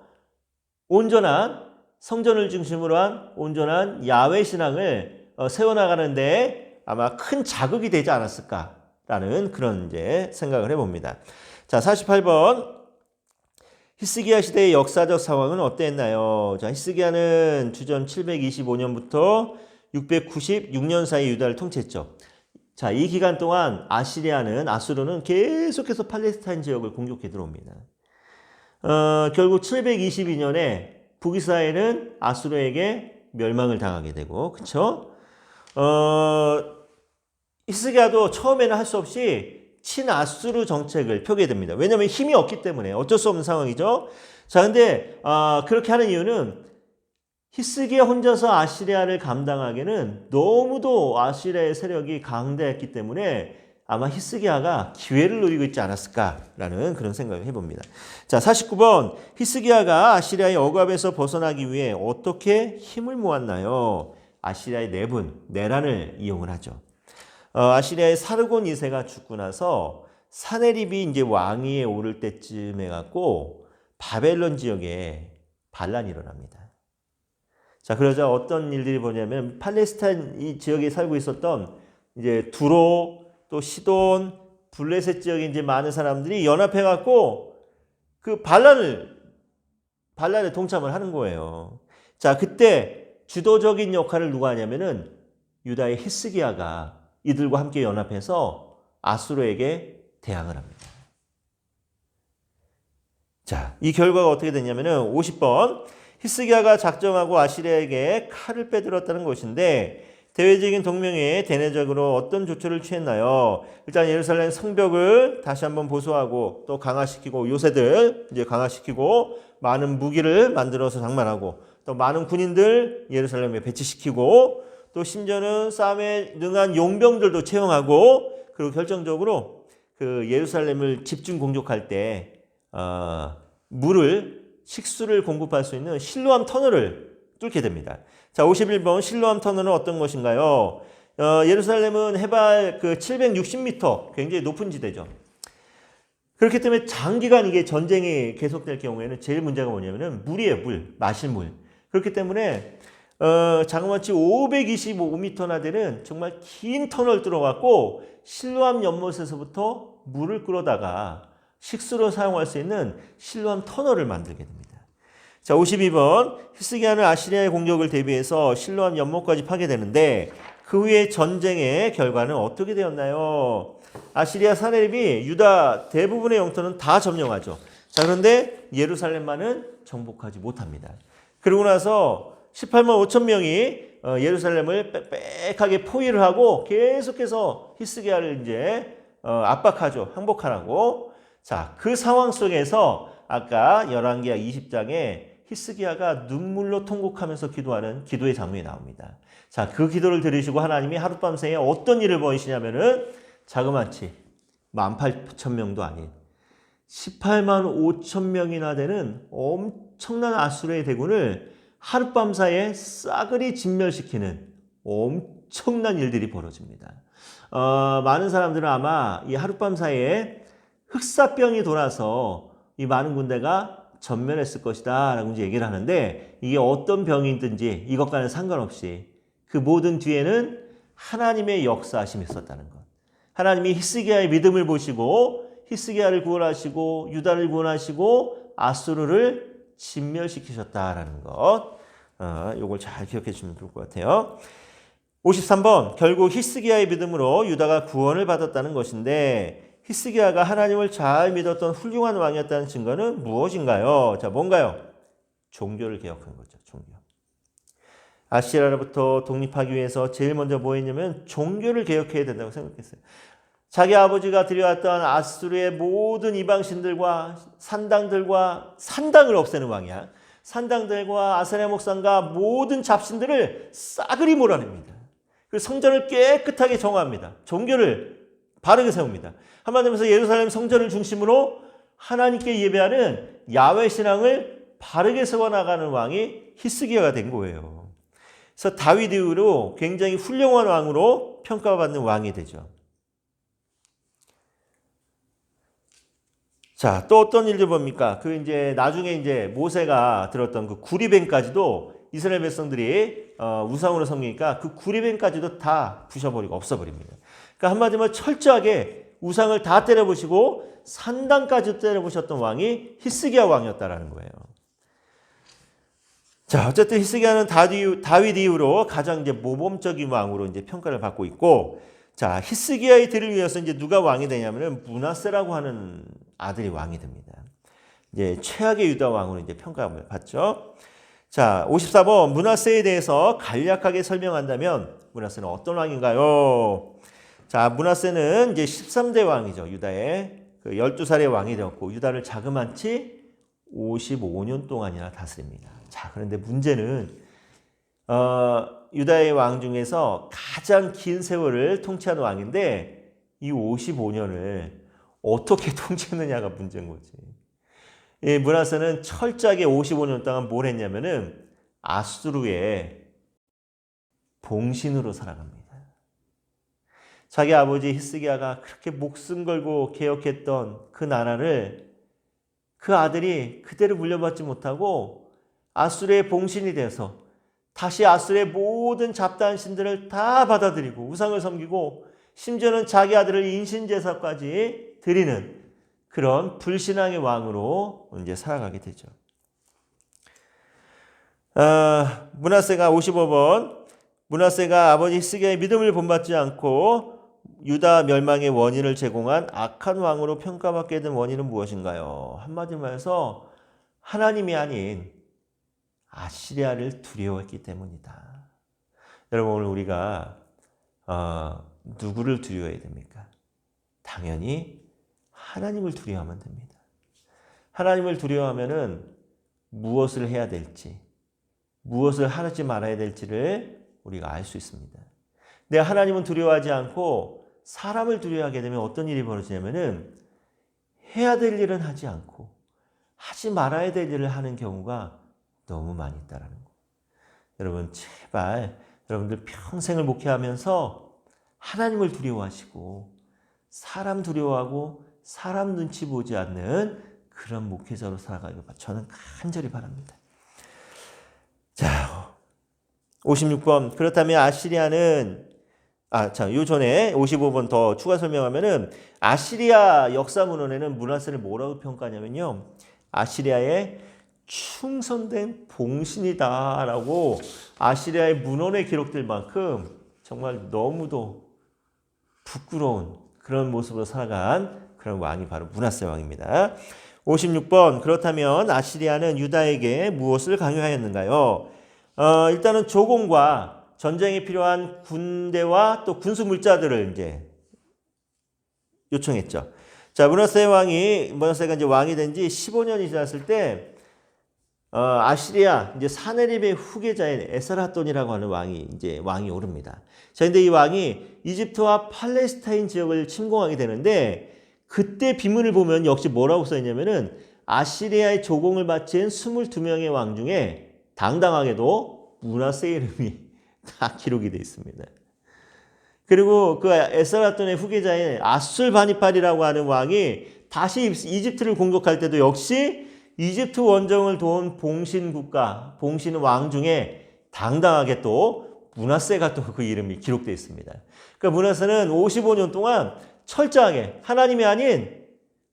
온전한 성전을 중심으로 한 온전한 야훼 신앙을 세워나가는데 아마 큰 자극이 되지 않았을까라는 그런 이제 생각을 해봅니다. 자, 48번. 히스기야 시대의 역사적 상황은 어땠나요? 자, 히스기야는 주전 725년부터 696년 사이 유다를 통치했죠. 자, 이 기간 동안 아수르는 계속해서 팔레스타인 지역을 공격해 들어옵니다. 결국 722년에 북이스라엘은 아수르에게 멸망을 당하게 되고, 그쵸? 히스기야도 처음에는 할 수 없이 친아수르 정책을 펴게 됩니다. 왜냐하면 힘이 없기 때문에 어쩔 수 없는 상황이죠. 자, 근데 그렇게 하는 이유는 히스기야 혼자서 아시리아를 감당하기는 너무도 아시리아의 세력이 강대했기 때문에 아마 히스기야가 기회를 노리고 있지 않았을까라는 그런 생각을 해봅니다. 자, 49번. 히스기야가 아시리아의 억압에서 벗어나기 위해 어떻게 힘을 모았나요? 아시리아의 내분, 내란을 이용을 하죠. 아시리아의 사르곤 2세가 죽고 나서 사네립이 이제 왕위에 오를 때쯤 해갖고 바벨론 지역에 반란이 일어납니다. 자, 그러자 어떤 일들이 보냐면 팔레스타인 이 지역에 살고 있었던 이제 두로 또 시돈, 블레셋 지역에 이제 많은 사람들이 연합해갖고 그 반란에 동참을 하는 거예요. 자, 그때 주도적인 역할을 누가 하냐면은 유다의 히스기야가 이들과 함께 연합해서 아수르에게 대항을 합니다. 자, 이 결과가 어떻게 됐냐면은 50번. 히스기야가 작정하고 아시리아에게 칼을 빼들었다는 것인데 대외적인 동맹에 대내적으로 어떤 조처를 취했나요? 일단 예루살렘 성벽을 다시 한번 보수하고 또 강화시키고 요새들 이제 강화시키고 많은 무기를 만들어서 장만하고 또 많은 군인들 예루살렘에 배치시키고 또 심지어는 싸움에 능한 용병들도 채용하고 그리고 결정적으로 그 예루살렘을 집중 공격할 때 식수를 공급할 수 있는 실로암 터널을 뚫게 됩니다. 자, 51번 실로암 터널은 어떤 것인가요? 예루살렘은 해발 760m, 굉장히 높은 지대죠. 그렇기 때문에 장기간 이게 전쟁이 계속될 경우에는 제일 문제가 뭐냐면은 물이에요, 물, 마실 물. 그렇기 때문에 자그마치 525m나 되는 정말 긴 터널 뚫어갖고 실로암 연못에서부터 물을 끌어다가 식수로 사용할 수 있는 실로암 터널을 만들게 됩니다. 자, 52번. 히스기야는 아시리아의 공격을 대비해서 실로암 연못까지 파괴되는데 그 후에 전쟁의 결과는 어떻게 되었나요? 아시리아 사네립이 유다 대부분의 영토는 다 점령하죠. 자, 그런데 예루살렘만은 정복하지 못합니다. 그러고 나서 18만 5천 명이 예루살렘을 빽빽하게 포위를 하고 계속해서 히스기야를 이제 압박하죠. 항복하라고. 자, 그 상황 속에서 아까 열왕기하 20장에 히스기야가 눈물로 통곡하면서 기도하는 기도의 장면이 나옵니다. 자, 그 기도를 들으시고 하나님이 하룻밤새에 어떤 일을 벌이시냐면은 자그마치 18,000명도 아닌 18만 5천 명이나 되는 엄청난 아수르의 대군을 하룻밤사이에 싸그리 진멸시키는 엄청난 일들이 벌어집니다. 많은 사람들은 아마 이 하룻밤사이에 흑사병이 돌아서 이 많은 군대가 전멸했을 것이다 라고 이제 얘기를 하는데 이게 어떤 병이든지 이것과는 상관없이 그 모든 뒤에는 하나님의 역사하심이 있었다는 것. 하나님이 히스기야의 믿음을 보시고 히스기야를 구원하시고 유다를 구원하시고 아수르를 진멸시키셨다라는 것. 이걸 잘 기억해 주시면 좋을 것 같아요. 53번. 결국 히스기야의 믿음으로 유다가 구원을 받았다는 것인데 히스기야가 하나님을 잘 믿었던 훌륭한 왕이었다는 증거는 무엇인가요? 자, 뭔가요? 종교를 개혁한 거죠. 종교. 아시리아로부터 독립하기 위해서 제일 먼저 뭐 했냐면 종교를 개혁해야 된다고 생각했어요. 자기 아버지가 들여왔던 아수르의 모든 이방신들과 산당을 없애는 왕이야. 산당들과 아세라 목상과 모든 잡신들을 싸그리 몰아냅니다. 그리고 성전을 깨끗하게 정화합니다. 종교를 바르게 세웁니다. 한마디로 해서 예루살렘 성전을 중심으로 하나님께 예배하는 야훼 신앙을 바르게 세워나가는 왕이 히스기야가 된 거예요. 그래서 다윗 이후로 굉장히 훌륭한 왕으로 평가받는 왕이 되죠. 자, 또 어떤 일들 봅니까? 나중에 모세가 들었던 그 구리뱀까지도 이스라엘 백성들이 우상으로 섬기니까 그 구리뱀까지도 다 부셔버리고 없어버립니다. 그러니까 한마디로 철저하게 우상을 다 때려부시고 산당까지 때려부셨던 왕이 히스기야 왕이었다라는 거예요. 자, 어쨌든 히스기야는 다윗 이후로 가장 모범적인 왕으로 평가를 받고 있고, 자, 히스기야의 뒤를 위해서 누가 왕이 되냐면은 므낫세라고 하는 아들이 왕이 됩니다. 최악의 유다 왕으로 평가를 받죠. 자, 54번. 므낫세에 대해서 간략하게 설명한다면 므낫세는 어떤 왕인가요? 자, 므낫세는 13대 왕이죠. 유다의 12살의 왕이 되었고 유다를 자그마치 55년 동안이나 다스립니다. 자, 그런데 문제는 유다의 왕 중에서 가장 긴 세월을 통치한 왕인데 이 55년을 어떻게 통치했느냐가 문제인 거지. 이 므낫세는 철저하게 55년 동안 뭘 했냐면은 아수르의 봉신으로 살아갑니다. 자기 아버지 히스기야가 그렇게 목숨 걸고 개혁했던 그 나라를 그 아들이 그대로 물려받지 못하고 아수르의 봉신이 돼서 다시 아수르의 모든 잡다한 신들을 다 받아들이고 우상을 섬기고 심지어는 자기 아들을 인신제사까지 드리는 그런 불신앙의 왕으로 이제 살아가게 되죠. 므낫세가 55번. 므낫세가 아버지 히스기야의 믿음을 본받지 않고 유다 멸망의 원인을 제공한 악한 왕으로 평가받게 된 원인은 무엇인가요? 한마디로 말해서 하나님이 아닌 아시리아를 두려워했기 때문이다. 여러분 오늘 우리가 누구를 두려워해야 됩니까? 당연히 하나님을 두려워하면 됩니다. 하나님을 두려워하면은 무엇을 해야 될지, 무엇을 하지 말아야 될지를 우리가 알 수 있습니다. 내가 하나님은 두려워하지 않고 사람을 두려워하게 되면 어떤 일이 벌어지냐면은 해야 될 일은 하지 않고 하지 말아야 될 일을 하는 경우가 너무 많이 있다라는 거. 여러분 제발 여러분들 평생을 목회하면서 하나님을 두려워하시고 사람 두려워하고 사람 눈치 보지 않는 그런 목회자로 살아가길 저는 간절히 바랍니다. 자, 56번. 그렇다면 아시리아는 요 전에 55번 더 추가 설명하면은 아시리아 역사 문헌에는 므낫세를 뭐라고 평가하냐면요. 아시리아의 충성된 봉신이다라고 아시리아의 문헌에 기록될 만큼 정말 너무도 부끄러운 그런 모습으로 살아간 그런 왕이 바로 므낫세 왕입니다. 56번. 그렇다면 아시리아는 유다에게 무엇을 강요하였는가요? 일단은 조공과 전쟁에 필요한 군대와 또 군수 물자들을 이제 요청했죠. 자, 므낫세가 이제 왕이 된 지 15년이 지났을 때 아시리아 이제 사네립의 후계자인 에스라돈이라고 하는 왕이 오릅니다. 자, 근데 이 왕이 이집트와 팔레스타인 지역을 침공하게 되는데 그때 비문을 보면 역시 뭐라고 써 있냐면은 아시리아의 조공을 바친 22명의 왕 중에 당당하게도 므낫세의 이름이 다 기록이 되어 있습니다. 그리고 그 에스라돈의 후계자인 아술바니팔이라고 하는 왕이 다시 이집트를 공격할 때도 역시 이집트 원정을 도운 봉신국가, 봉신 왕 중에 당당하게 또 므낫세가 또 그 이름이 기록되어 있습니다. 그러니까 므낫세는 55년 동안 철저하게 하나님이 아닌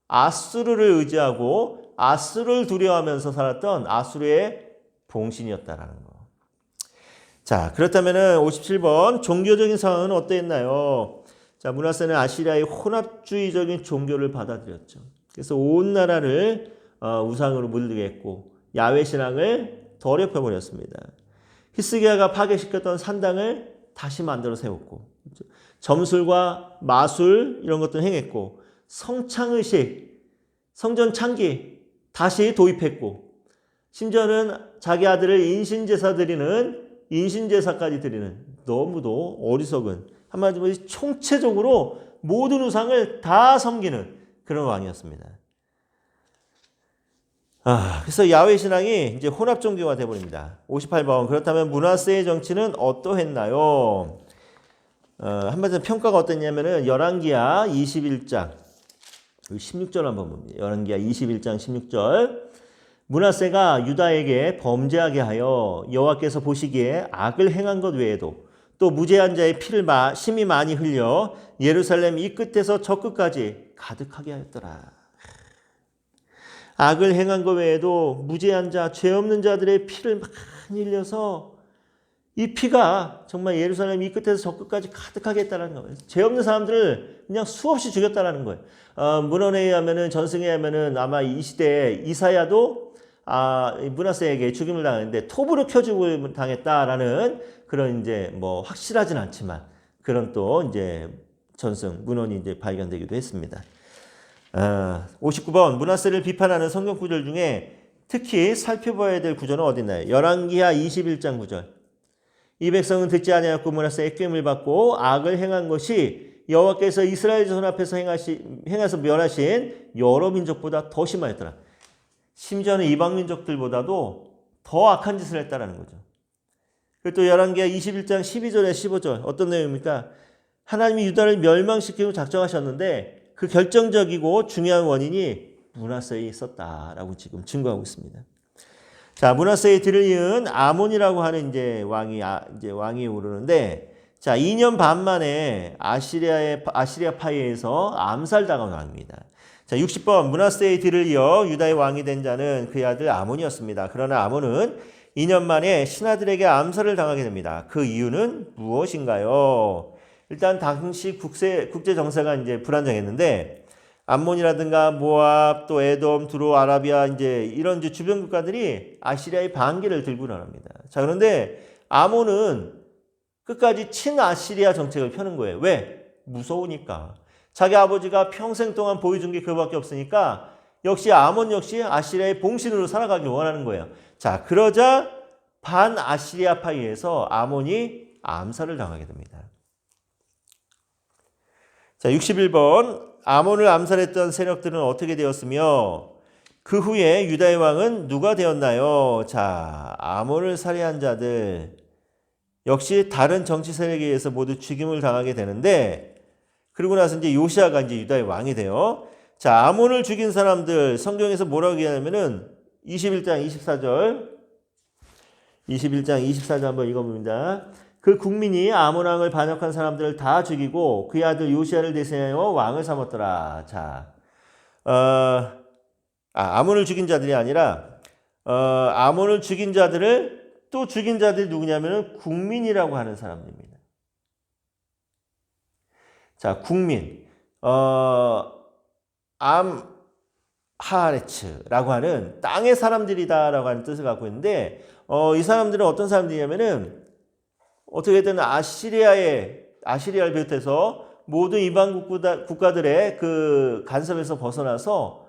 아수르를 의지하고 아수르를 두려워하면서 살았던 아수르의 봉신이었다라는 거. 자, 그렇다면은 57번 종교적인 상황은 어땠나요? 자, 므낫세는 아시리아의 혼합주의적인 종교를 받아들였죠. 그래서 온 나라를 우상으로 물들게 했고 야훼 신앙을 더럽혀 버렸습니다. 히스기야가 파괴시켰던 산당을 다시 만들어 세웠고 점술과 마술 이런 것도 행했고 성창의식, 성전 창기 다시 도입했고 심지어는 자기 아들을 인신제사 드리는 인신제사까지 드리는 너무도 어리석은 한마디로 총체적으로 모든 우상을 다 섬기는 그런 왕이었습니다. 그래서 야훼 신앙이 이제 혼합 종교가 되어버립니다. 58번. 그렇다면 므낫세의 정치는 어떠했나요? 한마디로 평가가 어땠냐면은 열왕기하 21장 16절 한번 봅니다. 열왕기하 21장 16절. 므낫세가 유다에게 범죄하게 하여 여호와께서 보시기에 악을 행한 것 외에도 또 무죄한 자의 피를 심히 많이 흘려 예루살렘 이 끝에서 저 끝까지 가득하게 하였더라. 악을 행한 것 외에도 무죄한 자, 죄 없는 자들의 피를 많이 흘려서 이 피가 정말 예루살렘 이 끝에서 저 끝까지 가득하게 했다는 거예요. 죄 없는 사람들을 그냥 수없이 죽였다는 거예요. 문헌에 의하면은 전승에 의하면은 아마 이 시대에 이사야도 므낫세에게 죽임을 당했는데 톱으로 켜 죽임을 당했다라는 그런 이제 뭐 확실하진 않지만 그런 또 이제 전승 문헌이 이제 발견되기도 했습니다. 59번 므낫세를 비판하는 성경 구절 중에 특히 살펴봐야 될 구절은 어디 있나요? 열왕기하 21장 구절. 이 백성은 듣지 아니하였고 므낫세의 꾀임을 받고 악을 행한 것이 여호와께서 이스라엘 자손 앞에서 행해서 멸하신 여러 민족보다 더 심하였더라. 심지어는 이방 민족들보다도 더 악한 짓을 했다라는 거죠. 그리고 또 열왕기하 21장 12절에 15절 어떤 내용입니까? 하나님이 유다를 멸망시키고 작정하셨는데 그 결정적이고 중요한 원인이 므낫세에 있었다라고 지금 증거하고 있습니다. 자, 므낫세의 뒤를 이은 아몬이라고 하는 이제 왕이 오르는데, 자, 2년 반 만에 아시리아 파이에서 암살당한 왕입니다. 자, 60번 므낫세의 뒤를 이어 유다의 왕이 된 자는 그의 아들 아몬이었습니다. 그러나 아몬은 2년 만에 신하들에게 암살을 당하게 됩니다. 그 이유는 무엇인가요? 일단 당시 국제 정세가 이제 불안정했는데 암몬이라든가 모압, 또 에돔, 두로, 아라비아 이제 이런 이제 주변 국가들이 아시리아의 반기를 들고 나갑니다. 자, 그런데 아몬은 끝까지 친아시리아 정책을 펴는 거예요. 왜? 무서우니까. 자기 아버지가 평생 동안 보여준 게 그거밖에 없으니까 역시 아몬 역시 아시리아의 봉신으로 살아가길 원하는 거예요. 자, 그러자 반아시리아 파이에서 아몬이 암살을 당하게 됩니다. 자, 61번 아몬을 암살했던 세력들은 어떻게 되었으며 그 후에 유다의 왕은 누가 되었나요? 자, 아몬을 살해한 자들 역시 다른 정치 세력에 의해서 모두 죽임을 당하게 되는데, 그리고 나서 이제 요시아가 이제 유다의 왕이 돼요. 자, 아몬을 죽인 사람들 성경에서 뭐라고 얘기하냐면은 21장 24절 한번 읽어봅니다. 그 국민이 아몬 왕을 반역한 사람들을 다 죽이고 그의 아들 요시아를 대신하여 왕을 삼았더라. 자, 아몬을 죽인 자들이 아니라 아몬을 죽인 자들을 또 죽인 자들이 누구냐면은 국민이라고 하는 사람들입니다. 자, 국민, 암하레츠라고 하는 땅의 사람들이다라고 하는 뜻을 갖고 있는데, 이 사람들은 어떤 사람들이냐면은 어떻게든 아시리아를 비롯해서 모든 이방 국가들의 그 간섭에서 벗어나서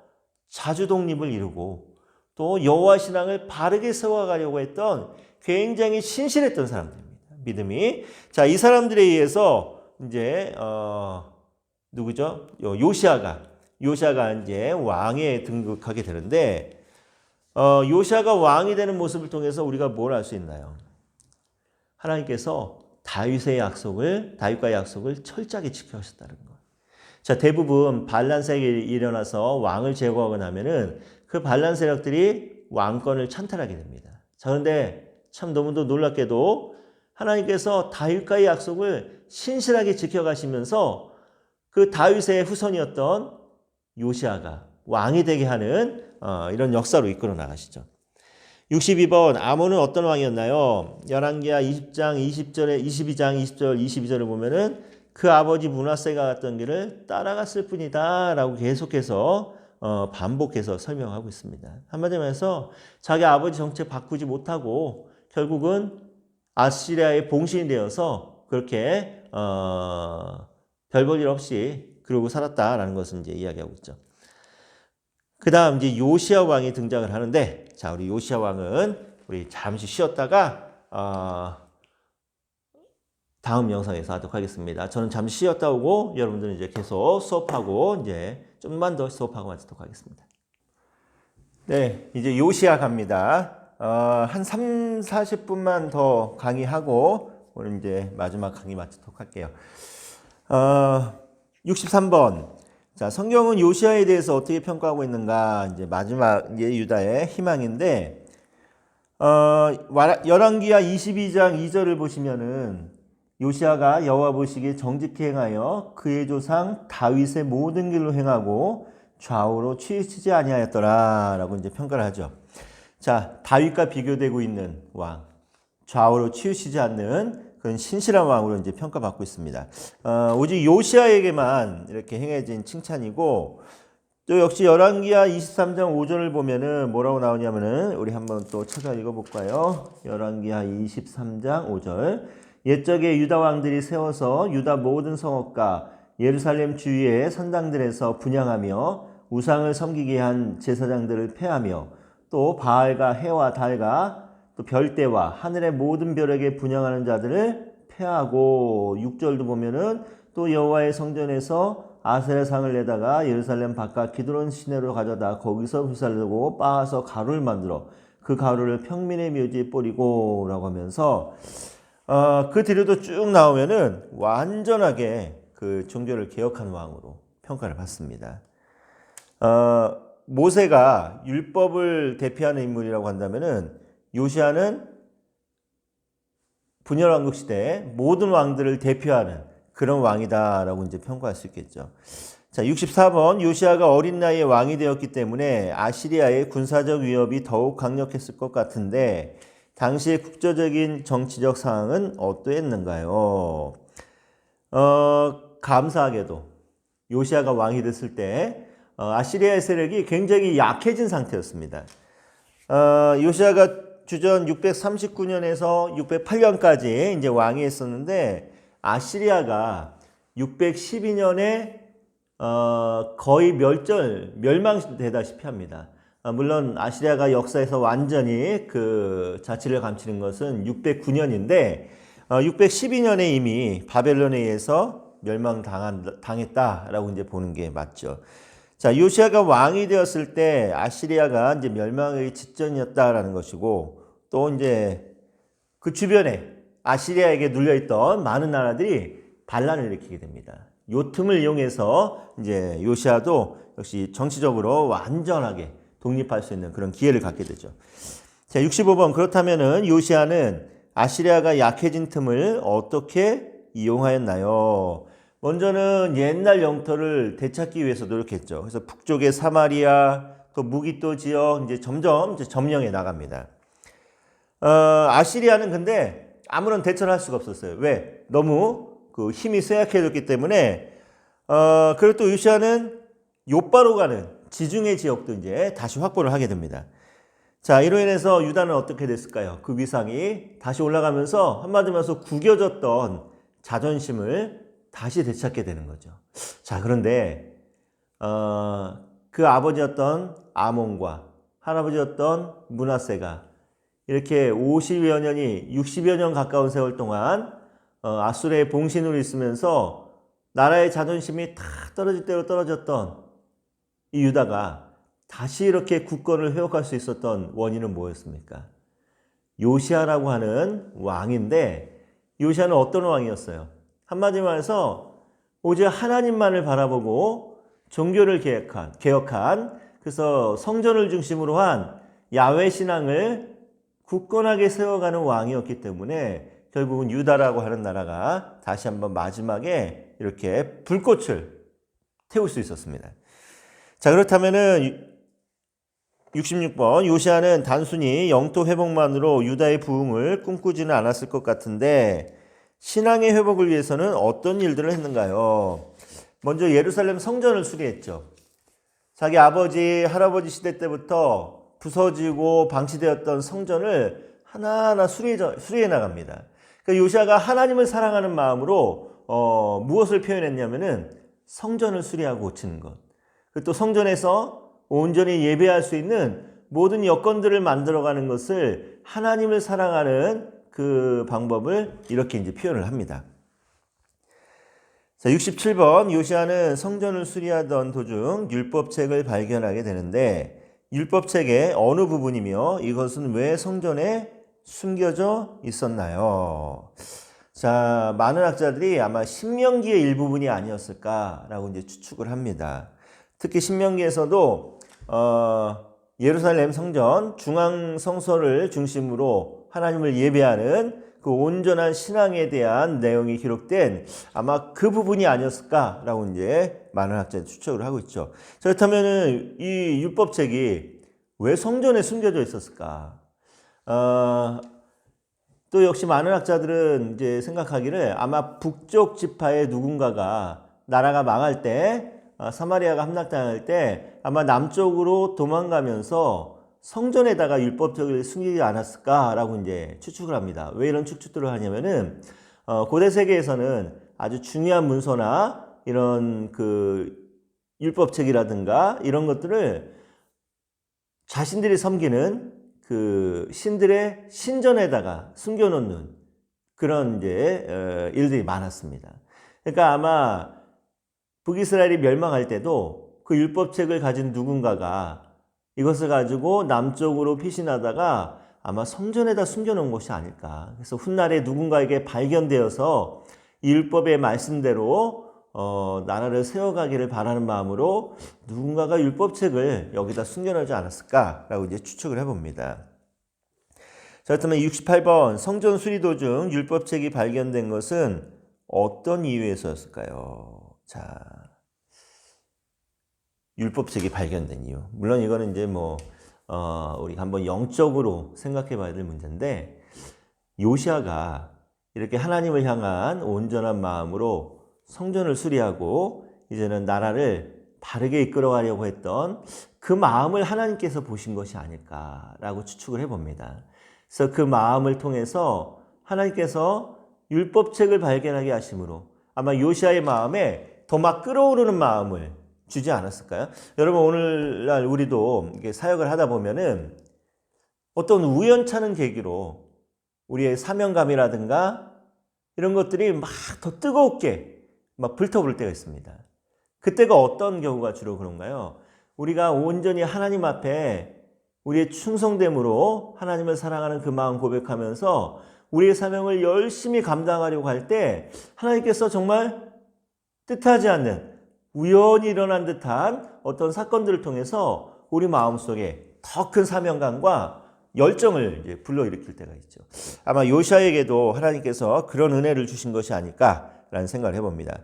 자주 독립을 이루고 또 여호와 신앙을 바르게 세워가려고 했던 굉장히 신실했던 사람들입니다. 믿음이. 자, 이 사람들에 의해서 이제 누구죠? 요시아가 이제 왕에 등극하게 되는데, 요시아가 왕이 되는 모습을 통해서 우리가 뭘 알 수 있나요? 하나님께서 다윗과의 약속을 철저하게 지켜하셨다는 것. 자, 대부분 반란 세력이 일어나서 왕을 제거하고 나면은 그 반란 세력들이 왕권을 찬탈하게 됩니다. 자, 그런데 참 너무도 놀랍게도 하나님께서 다윗과의 약속을 신실하게 지켜가시면서 그 다윗의 후손이었던 요시아가 왕이 되게 하는 이런 역사로 이끌어 나가시죠. 62번 아몬은 어떤 왕이었나요? 열왕기하 22장 20절 22절을 보면은 그 아버지 므낫세가 갔던 길을 따라갔을 뿐이다 라고 계속해서 반복해서 설명하고 있습니다. 한마디로 해서 자기 아버지 정책 바꾸지 못하고 결국은 아시리아의 봉신이 되어서 그렇게 별 볼 일 없이 그러고 살았다라는 것을 이제 이야기하고 있죠. 그 다음 이제 요시아 왕이 등장을 하는데, 자, 우리 요시아 왕은 우리 잠시 쉬었다가 다음 영상에서 하도록 하겠습니다. 저는 잠시 쉬었다 오고 여러분들은 이제 계속 수업하고 이제 좀만 더 수업하고 마치도록 하겠습니다. 네, 이제 요시아 갑니다. 한 40분만 더 강의하고 오늘 이제 마지막 강의 마치도록 할게요. 63번. 자, 성경은 요시아에 대해서 어떻게 평가하고 있는가? 이제 마지막 유다의 희망인데, 열왕기하 22장 2절을 보시면은 요시아가 여호와 보시기에 정직히 행하여 그의 조상 다윗의 모든 길로 행하고 좌우로 치우치지 아니하였더라라고 이제 평가를 하죠. 자, 다윗과 비교되고 있는 왕, 좌우로 치우치지 않는 그런 신실한 왕으로 이제 평가받고 있습니다. 오직 요시아에게만 이렇게 행해진 칭찬이고, 또 역시 열왕기하 23장 5절을 보면은 뭐라고 나오냐면은 우리 한번 또 찾아 읽어볼까요? 열왕기하 23장 5절. 옛적에 유다 왕들이 세워서 유다 모든 성읍과 예루살렘 주위의 선당들에서 분향하며 우상을 섬기게 한 제사장들을 패하며 또 바알과 해와 달과 또 별대와 하늘의 모든 별에게 분향하는 자들을 패하고, 6절도 보면은 또 또 여호와의 성전에서 아세라 상을 내다가 예루살렘 바깥 기드론 시내로 가져다 거기서 불살르고 빻아서 가루를 만들어 그 가루를 평민의 묘지에 뿌리고 라고 하면서 그 뒤로도 쭉 나오면은 완전하게 그 종교를 개혁한 왕으로 평가를 받습니다. 모세가 율법을 대표하는 인물이라고 한다면은 요시아는 분열왕국 시대에 모든 왕들을 대표하는 그런 왕이다라고 이제 평가할 수 있겠죠. 자, 64번 요시아가 어린 나이에 왕이 되었기 때문에 아시리아의 군사적 위협이 더욱 강력했을 것 같은데 당시의 국제적인 정치적 상황은 어떠했는가요? 감사하게도 요시아가 왕이 됐을 때 아시리아의 세력이 굉장히 약해진 상태였습니다. 요시아가 주전 639년에서 608년까지 이제 왕이 했었는데 아시리아가 612년에 거의 멸망되다시피 합니다. 물론 아시리아가 역사에서 완전히 그 자치를 감추는 것은 609년인데 612년에 이미 바벨론에 의해서 멸망당했다라고 이제 보는 게 맞죠. 자, 요시아가 왕이 되었을 때 아시리아가 이제 멸망의 직전이었다라는 것이고 또 이제 그 주변에 아시리아에게 눌려있던 많은 나라들이 반란을 일으키게 됩니다. 요 틈을 이용해서 이제 요시아도 역시 정치적으로 완전하게 독립할 수 있는 그런 기회를 갖게 되죠. 자, 65번. 그렇다면은 요시아는 아시리아가 약해진 틈을 어떻게 이용하였나요? 먼저는 옛날 영토를 되찾기 위해서 노력했죠. 그래서 북쪽의 사마리아, 또 무기또 지역 이제 점점 점령해 나갑니다. 아시리아는 근데 아무런 대처를 할 수가 없었어요. 왜? 너무 그 힘이 쇠약해졌기 때문에 그리고 또 요시아는 욥바로 가는 지중해 지역도 이제 다시 확보를 하게 됩니다. 자, 이로 인해서 유다는 어떻게 됐을까요? 그 위상이 다시 올라가면서 한마디로 말해서 구겨졌던 자존심을 다시 되찾게 되는 거죠. 자, 그런데 그 아버지였던 아몬과 할아버지였던 므낫세가 이렇게 50여 년이 60여 년 가까운 세월 동안 아수르의 봉신으로 있으면서 나라의 자존심이 다 떨어질 대로 떨어졌던 이 유다가 다시 이렇게 국권을 회복할 수 있었던 원인은 뭐였습니까? 요시아라고 하는 왕인데 요시아는 어떤 왕이었어요? 한마디로 말해서 오직 하나님만을 바라보고 종교를 개혁한 그래서 성전을 중심으로 한 야훼 신앙을 굳건하게 세워가는 왕이었기 때문에 결국은 유다라고 하는 나라가 다시 한번 마지막에 이렇게 불꽃을 태울 수 있었습니다. 자, 그렇다면은 66번 요시아는 단순히 영토 회복만으로 유다의 부흥을 꿈꾸지는 않았을 것 같은데 신앙의 회복을 위해서는 어떤 일들을 했는가요? 먼저 예루살렘 성전을 수리했죠. 자기 아버지, 할아버지 시대 때부터 부서지고 방치되었던 성전을 하나하나 수리해 나갑니다. 그러니까 요시아가 하나님을 사랑하는 마음으로 무엇을 표현했냐면은 성전을 수리하고 고치는 것. 그리고 또 성전에서 온전히 예배할 수 있는 모든 여건들을 만들어가는 것을 하나님을 사랑하는 그 방법을 이렇게 이제 표현을 합니다. 자, 67번 요시아는 성전을 수리하던 도중 율법책을 발견하게 되는데 율법책의 어느 부분이며 이것은 왜 성전에 숨겨져 있었나요? 자, 많은 학자들이 아마 신명기의 일부분이 아니었을까라고 이제 추측을 합니다. 특히 신명기에서도 예루살렘 성전 중앙 성소를 중심으로 하나님을 예배하는 그 온전한 신앙에 대한 내용이 기록된 아마 그 부분이 아니었을까라고 이제 많은 학자들이 추측을 하고 있죠. 그렇다면은 이 율법책이 왜 성전에 숨겨져 있었을까? 또 역시 많은 학자들은 이제 생각하기를 아마 북쪽 지파의 누군가가 나라가 망할 때 사마리아가 함락당할 때 아마 남쪽으로 도망가면서 성전에다가 율법책을 숨기지 않았을까라고 이제 추측을 합니다. 왜 이런 추측들을 하냐면은 고대 세계에서는 아주 중요한 문서나 이런 그 율법책이라든가 이런 것들을 자신들이 섬기는 그 신들의 신전에다가 숨겨놓는 그런 이제 일들이 많았습니다. 그러니까 아마 북이스라엘이 멸망할 때도 그 율법책을 가진 누군가가 이것을 가지고 남쪽으로 피신하다가 아마 성전에다 숨겨놓은 것이 아닐까. 그래서 훗날에 누군가에게 발견되어서 이 율법의 말씀대로 나라를 세워가기를 바라는 마음으로 누군가가 율법책을 여기다 숨겨놓지 않았을까라고 이제 추측을 해봅니다. 자, 그렇다면 68번 성전 수리 도중 율법책이 발견된 것은 어떤 이유에서였을까요? 자, 율법책이 발견된 이유. 물론 이거는 이제 우리가 한번 영적으로 생각해 봐야 될 문제인데, 요시아가 이렇게 하나님을 향한 온전한 마음으로 성전을 수리하고 이제는 나라를 바르게 이끌어가려고 했던 그 마음을 하나님께서 보신 것이 아닐까라고 추측을 해봅니다. 그래서 그 마음을 통해서 하나님께서 율법책을 발견하게 하심으로 아마 요시아의 마음에 더 막 끓어오르는 마음을 주지 않았을까요? 여러분, 오늘날 우리도 이게 사역을 하다 보면은 어떤 우연찮은 계기로 우리의 사명감이라든가 이런 것들이 막 더 뜨겁게 막 불타오를 때가 있습니다. 그때가 어떤 경우가 주로 그런가요? 우리가 온전히 하나님 앞에 우리의 충성됨으로 하나님을 사랑하는 그 마음 고백하면서 우리의 사명을 열심히 감당하려고 할 때 하나님께서 정말 뜻하지 않는 우연히 일어난 듯한 어떤 사건들을 통해서 우리 마음속에 더 큰 사명감과 열정을 이제 불러일으킬 때가 있죠. 아마 요시아에게도 하나님께서 그런 은혜를 주신 것이 아닐까라는 생각을 해봅니다.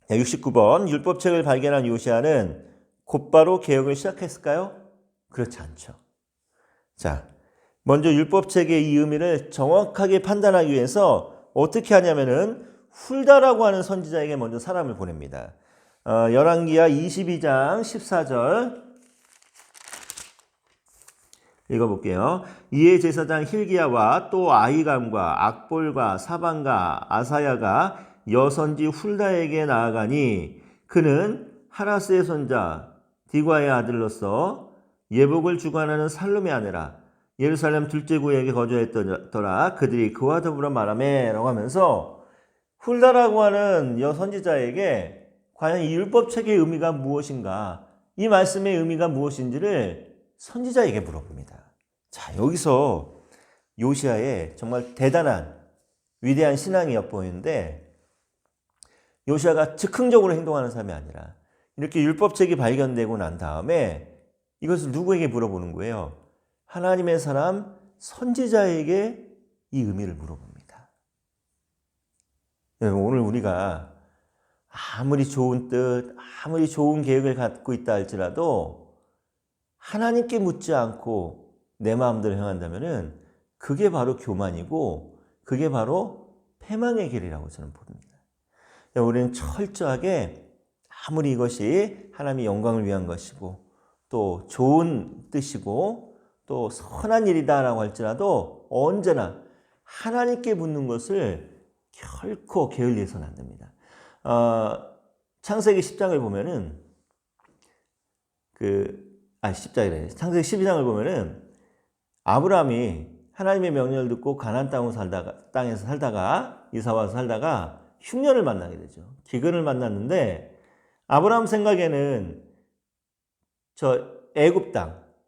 69번 율법책을 발견한 요시아는 곧바로 개혁을 시작했을까요? 그렇지 않죠. 자, 먼저 율법책의 이 의미를 정확하게 판단하기 위해서 어떻게 하냐면은 훌다라고 하는 선지자에게 먼저 사람을 보냅니다. 열왕기하 22장 14절 읽어볼게요. 이에 제사장 힐기야와 또 아히감과 악볼과 사반과 아사야가 여선지 훌다에게 나아가니 그는 하라스의 손자 디과의 아들로서 예복을 주관하는 살룸의 아내라 예루살렘 둘째 구역에 거주했더라. 그들이 그와 더불어 말하매 라고 하면서 훌다라고 하는 여선지자에게 과연 이 율법책의 의미가 무엇인가, 이 말씀의 의미가 무엇인지를 선지자에게 물어봅니다. 자, 여기서 요시아의 정말 대단한 위대한 신앙이 엿보이는데, 요시아가 즉흥적으로 행동하는 사람이 아니라 이렇게 율법책이 발견되고 난 다음에 이것을 누구에게 물어보는 거예요? 하나님의 사람 선지자에게 이 의미를 물어봅니다. 오늘 우리가 아무리 좋은 뜻, 아무리 좋은 계획을 갖고 있다 할지라도 하나님께 묻지 않고 내 마음대로 행한다면은 그게 바로 교만이고 그게 바로 패망의 길이라고 저는 봅니다. 우리는 철저하게 아무리 이것이 하나님의 영광을 위한 것이고 또 좋은 뜻이고 또 선한 일이다라고 할지라도 언제나 하나님께 묻는 것을 결코 게을리해서는 안 됩니다. 창세기 10장을 보면은 창세기 12장을 보면은 아브라함이 하나님의 명령을 듣고 가나안 땅에서 살다가 이사 와서 살다가 흉년을 만나게 되죠. 기근을 만났는데 아브라함 생각에는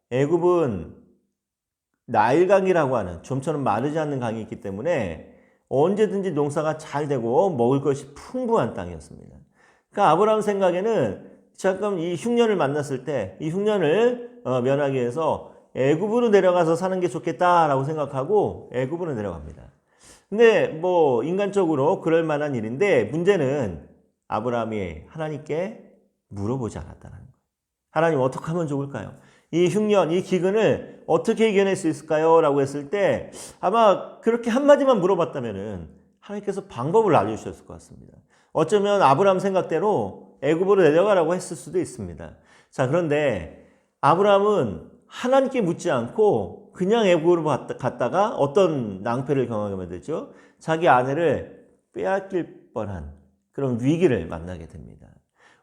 애굽은 나일강이라고 하는 좀처럼 마르지 않는 강이 있기 때문에 언제든지 농사가 잘 되고 먹을 것이 풍부한 땅이었습니다. 그러니까 아브라함 생각에는 잠깐 이 흉년을 만났을 때 이 흉년을 면하기 위해서 애굽으로 내려가서 사는 게 좋겠다라고 생각하고 애굽으로 내려갑니다. 근데 인간적으로 그럴 만한 일인데 문제는 아브라함이 하나님께 물어보지 않았다는 거예요. 하나님 어떻게 하면 좋을까요? 이 흉년, 이 기근을 어떻게 이겨낼 수 있을까요? 라고 했을 때 아마 그렇게 한마디만 물어봤다면은 하나님께서 방법을 알려주셨을 것 같습니다. 어쩌면 아브라함 생각대로 애굽으로 내려가라고 했을 수도 있습니다. 자, 그런데 아브라함은 하나님께 묻지 않고 그냥 애굽으로 갔다가 어떤 낭패를 경험하게 되죠. 자기 아내를 빼앗길 뻔한 그런 위기를 만나게 됩니다.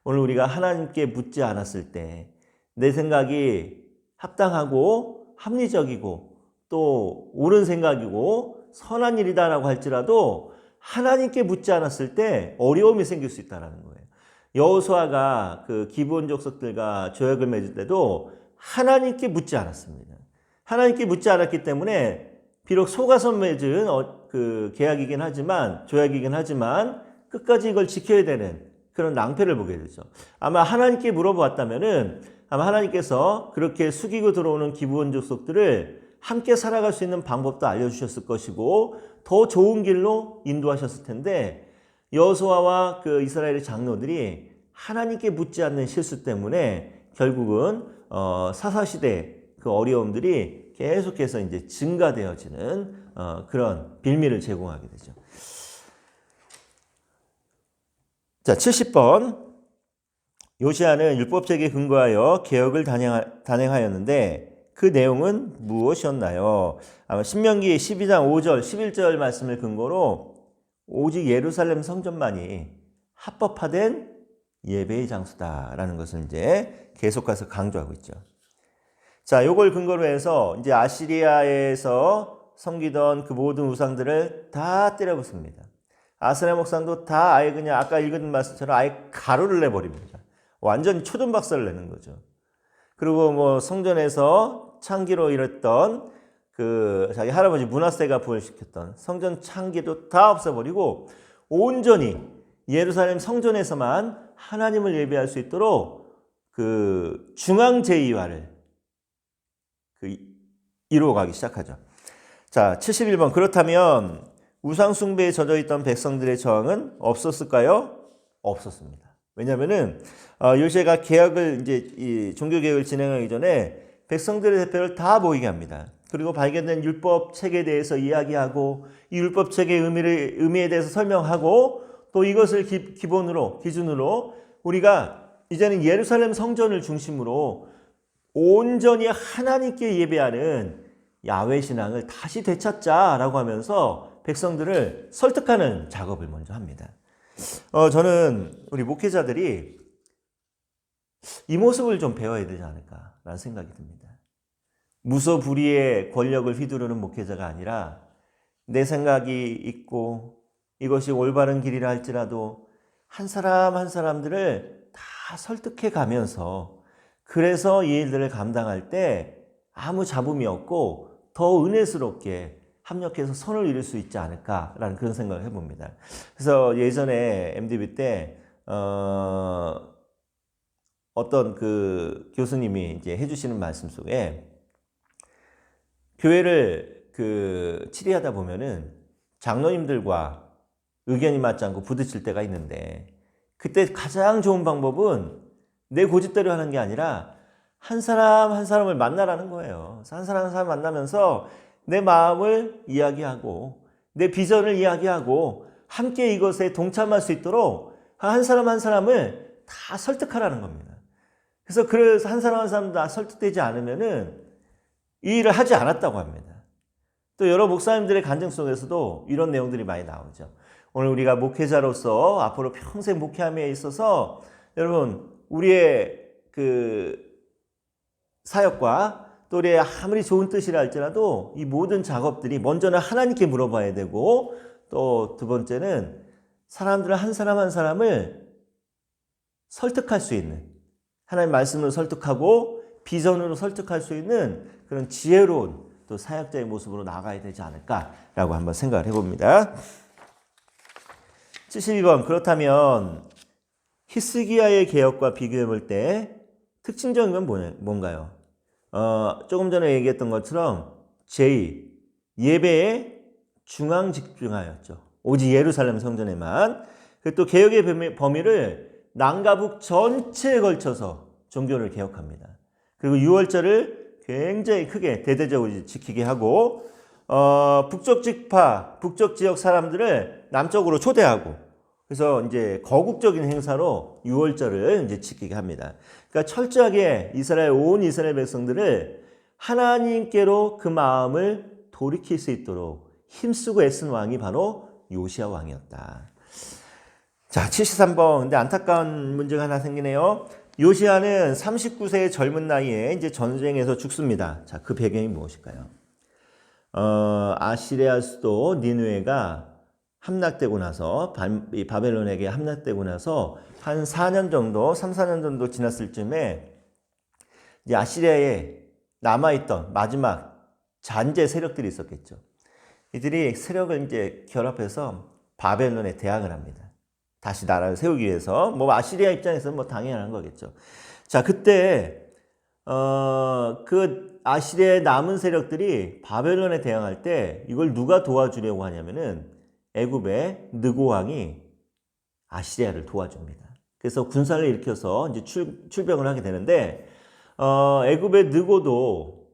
오늘 우리가 하나님께 묻지 않았을 때 내 생각이 합당하고 합리적이고 또 옳은 생각이고 선한 일이다라고 할지라도 하나님께 묻지 않았을 때 어려움이 생길 수 있다는 거예요. 여호수아가 그 기브온 족속들과 조약을 맺을 때도 하나님께 묻지 않았습니다. 하나님께 묻지 않았기 때문에 비록 속아서 맺은 그 계약이긴 하지만 조약이긴 하지만 끝까지 이걸 지켜야 되는 그런 낭패를 보게 되죠. 아마 하나님께 물어보았다면은 아마 하나님께서 그렇게 숙이고 들어오는 기브온 족속들을 함께 살아갈 수 있는 방법도 알려주셨을 것이고 더 좋은 길로 인도하셨을 텐데 여호수아와 그 이스라엘의 장로들이 하나님께 묻지 않는 실수 때문에 결국은 사사시대 그 어려움들이 계속해서 이제 증가되어지는 그런 빌미를 제공하게 되죠. 자, 70번. 요시야는 율법책에 근거하여 개혁을 단행하였는데 그 내용은 무엇이었나요? 아마 신명기 12장 5절, 11절 말씀을 근거로 오직 예루살렘 성전만이 합법화된 예배의 장소다라는 것을 이제 계속해서 강조하고 있죠. 자, 요걸 근거로 해서 이제 아시리아에서 섬기던 그 모든 우상들을 다 때려붓습니다. 아스라 목상도 다 아예 그냥 아까 읽은 말씀처럼 아예 가루를 내버립니다. 완전히 초전박살을 내는 거죠. 그리고 뭐 성전에서 창기로 일했던 그 자기 할아버지 므낫세가 부활시켰던 성전 창기도 다 없애버리고 온전히 예루살렘 성전에서만 하나님을 예배할 수 있도록 그 중앙제의화를 이루어가기 시작하죠. 자, 71번. 그렇다면 우상숭배에 젖어있던 백성들의 저항은 없었을까요? 없었습니다. 왜냐하면은 요시야가 개혁을 이제 이 종교개혁을 진행하기 전에 백성들의 대표를 다 모이게 합니다. 그리고 발견된 율법 책에 대해서 이야기하고 이 율법 책의 의미에 대해서 설명하고 또 이것을 기준으로 우리가 이제는 예루살렘 성전을 중심으로 온전히 하나님께 예배하는 야훼 신앙을 다시 되찾자라고 하면서 백성들을 설득하는 작업을 먼저 합니다. 저는 우리 목회자들이 이 모습을 좀 배워야 되지 않을까라는 생각이 듭니다. 무소불위의 권력을 휘두르는 목회자가 아니라 내 생각이 있고 이것이 올바른 길이라 할지라도 한 사람 한 사람들을 다 설득해 가면서 그래서 이 일들을 감당할 때 아무 잡음이 없고 더 은혜스럽게 합력해서 선을 이룰 수 있지 않을까라는 그런 생각을 해봅니다. 그래서 예전에 MDB 때 어떤 그 교수님이 이제 해주시는 말씀 속에 교회를 그 치리하다 보면은 장로님들과 의견이 맞지 않고 부딪힐 때가 있는데 그때 가장 좋은 방법은 내 고집대로 하는 게 아니라 한 사람 한 사람을 만나라는 거예요. 한 사람 한 사람 만나면서 내 마음을 이야기하고 내 비전을 이야기하고 함께 이것에 동참할 수 있도록 한 사람 한 사람을 다 설득하라는 겁니다. 그래서 한 사람 한 사람 다 설득되지 않으면은 이 일을 하지 않았다고 합니다. 또 여러 목사님들의 간증 속에서도 이런 내용들이 많이 나오죠. 오늘 우리가 목회자로서 앞으로 평생 목회함에 있어서 여러분 우리의 그 사역과 또 우리의 아무리 좋은 뜻이라 할지라도 이 모든 작업들이 먼저는 하나님께 물어봐야 되고 또 두 번째는 사람들을 한 사람 한 사람을 설득할 수 있는 하나님 말씀으로 설득하고 비전으로 설득할 수 있는 그런 지혜로운 또 사역자의 모습으로 나아가야 되지 않을까라고 한번 생각을 해봅니다. 72번. 그렇다면 히스기야의 개혁과 비교해 볼 때 특징적인 건 뭔가요? 조금 전에 얘기했던 것처럼 제2 예배에 중앙 집중하였죠. 오직 예루살렘 성전에만. 또 개혁의 범위를 남과 북 전체에 걸쳐서 종교를 개혁합니다. 그리고 유월절을 굉장히 크게 대대적으로 지키게 하고 북쪽 지역 사람들을 남쪽으로 초대하고 그래서 이제 거국적인 행사로 유월절을 이제 지키게 합니다. 그러니까 철저하게 온 이스라엘 백성들을 하나님께로 그 마음을 돌이킬 수 있도록 힘쓰고 애쓴 왕이 바로 요시야 왕이었다. 자, 73번. 근데 안타까운 문제가 하나 생기네요. 요시야는 39세의 젊은 나이에 이제 전쟁에서 죽습니다. 자, 그 배경이 무엇일까요? 아시리아 수도 니느웨가 함락되고 나서 이 바벨론에게 함락되고 나서 한 4년 정도, 3, 4년 정도 지났을 쯤에 이제 아시리아에 남아있던 마지막 잔재 세력들이 있었겠죠. 이들이 세력을 이제 결합해서 바벨론에 대항을 합니다. 다시 나라를 세우기 위해서. 뭐 아시리아 입장에서는 뭐 당연한 거겠죠. 자, 그때 그 아시리아의 남은 세력들이 바벨론에 대항할 때 이걸 누가 도와주려고 하냐면은 애굽의 느고 왕이 아시리아를 도와줍니다. 그래서 군사를 일으켜서 이제 출병을 하게 되는데 애굽의 느고도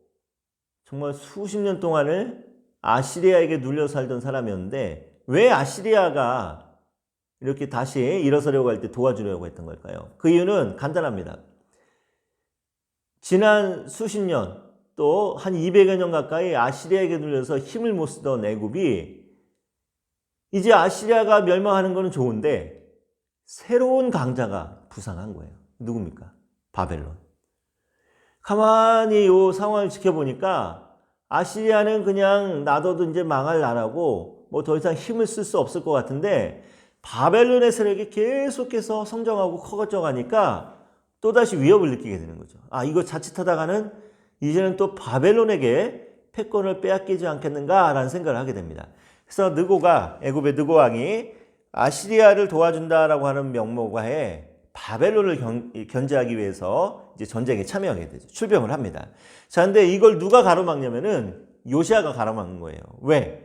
정말 수십 년 동안을 아시리아에게 눌려 살던 사람이었는데 왜 아시리아가 이렇게 다시 일어서려고 할 때 도와주려고 했던 걸까요? 그 이유는 간단합니다. 지난 수십 년, 또 한 200여 년 가까이 아시리아에게 눌려서 힘을 못 쓰던 애굽이 이제 아시리아가 멸망하는 것은 좋은데 새로운 강자가 부상한 거예요. 누굽니까? 바벨론. 가만히 이 상황을 지켜보니까 아시리아는 그냥 놔둬도 이제 망할 나라고 뭐 더 이상 힘을 쓸 수 없을 것 같은데 바벨론의 세력이 계속해서 성장하고 커져가니까 또다시 위협을 느끼게 되는 거죠. 아, 이거 자칫하다가는 이제는 또 바벨론에게 패권을 빼앗기지 않겠는가라는 생각을 하게 됩니다. 그래서 느고가, 애굽의 느고 왕이 아시리아를 도와준다라고 하는 명목하에 바벨론을 견제하기 위해서 이제 전쟁에 참여하게 되죠. 출병을 합니다. 자, 근데 이걸 누가 가로막냐면은 요시아가 가로막는 거예요. 왜?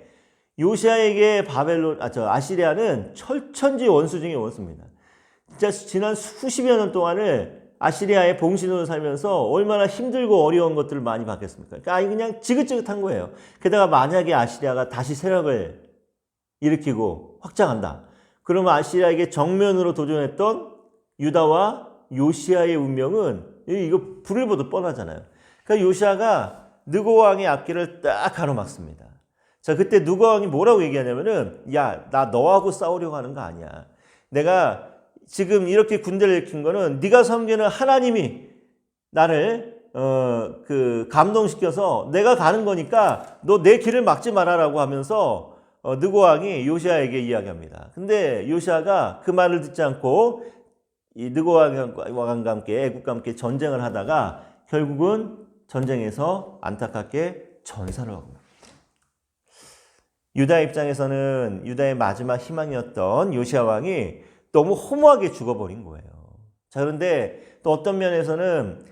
요시아에게 아시리아는 철천지 원수 중에 원수입니다. 진짜 지난 수십여 년 동안을 아시리아의 봉신으로 살면서 얼마나 힘들고 어려운 것들을 많이 받겠습니까? 그러니까 그냥 지긋지긋한 거예요. 게다가 만약에 아시리아가 다시 세력을 일으키고 확장한다. 그러면 아시리아에게 정면으로 도전했던 유다와 요시아의 운명은 이거 불을 보듯 뻔하잖아요. 그러니까 요시아가 느고 왕의 앞길을 딱 가로막습니다. 자, 그때 느고 왕이 뭐라고 얘기하냐면은 야, 나 너하고 싸우려고 하는 거 아니야. 내가 지금 이렇게 군대를 일으킨 거는 네가 섬기는 하나님이 나를 감동시켜서 내가 가는 거니까 너 내 길을 막지 말아라고 하면서 느고 왕이 요시아에게 이야기합니다. 근데 요시아가 그 말을 듣지 않고 이 느고 왕과 함께 애굽과 함께 전쟁을 하다가 결국은 전쟁에서 안타깝게 전사를 하고 유다 입장에서는 유다의 마지막 희망이었던 요시아 왕이 너무 허무하게 죽어버린 거예요. 자, 그런데 또 어떤 면에서는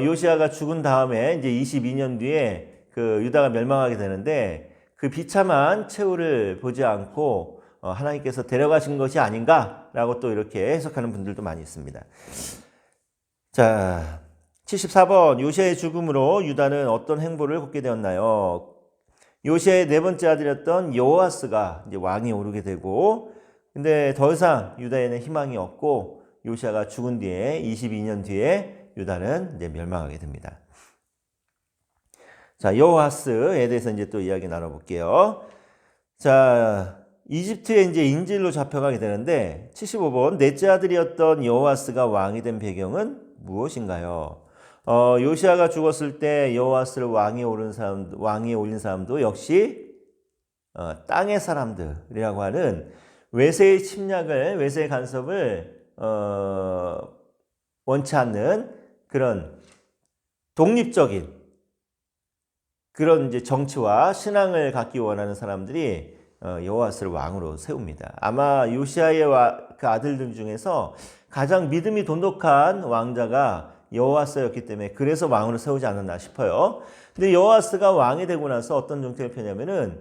요시아가 죽은 다음에 이제 22년 뒤에 그 유다가 멸망하게 되는데 그 비참한 최후를 보지 않고 하나님께서 데려가신 것이 아닌가라고 또 이렇게 해석하는 분들도 많이 있습니다. 자, 74번 요시아의 죽음으로 유다는 어떤 행보를 걷게 되었나요? 요시아의 네 번째 아들이었던 여호아스가 이제 왕이 오르게 되고, 근데 더 이상 유다에는 희망이 없고 요시아가 죽은 뒤에 22년 뒤에 유다는 이제 멸망하게 됩니다. 자, 여호아스에 대해서 이제 또 이야기 나눠볼게요. 자, 이집트에 이제 인질로 잡혀가게 되는데 75번 넷째 아들이었던 여호아스가 왕이 된 배경은 무엇인가요? 요시아가 죽었을 때 여호아스를 왕에 올린 사람도 역시 땅의 사람들이라고 하는 외세의 침략을, 외세의 간섭을 원치 않는 그런 독립적인 그런 이제 정치와 신앙을 갖기 원하는 사람들이 여호아스를 왕으로 세웁니다. 아마 요시아의 그 아들들 중에서 가장 믿음이 돈독한 왕자가 여호아스였기 때문에 그래서 왕으로 세우지 않았나 싶어요. 근데 여호아스가 왕이 되고 나서 어떤 정책을 펴냐면은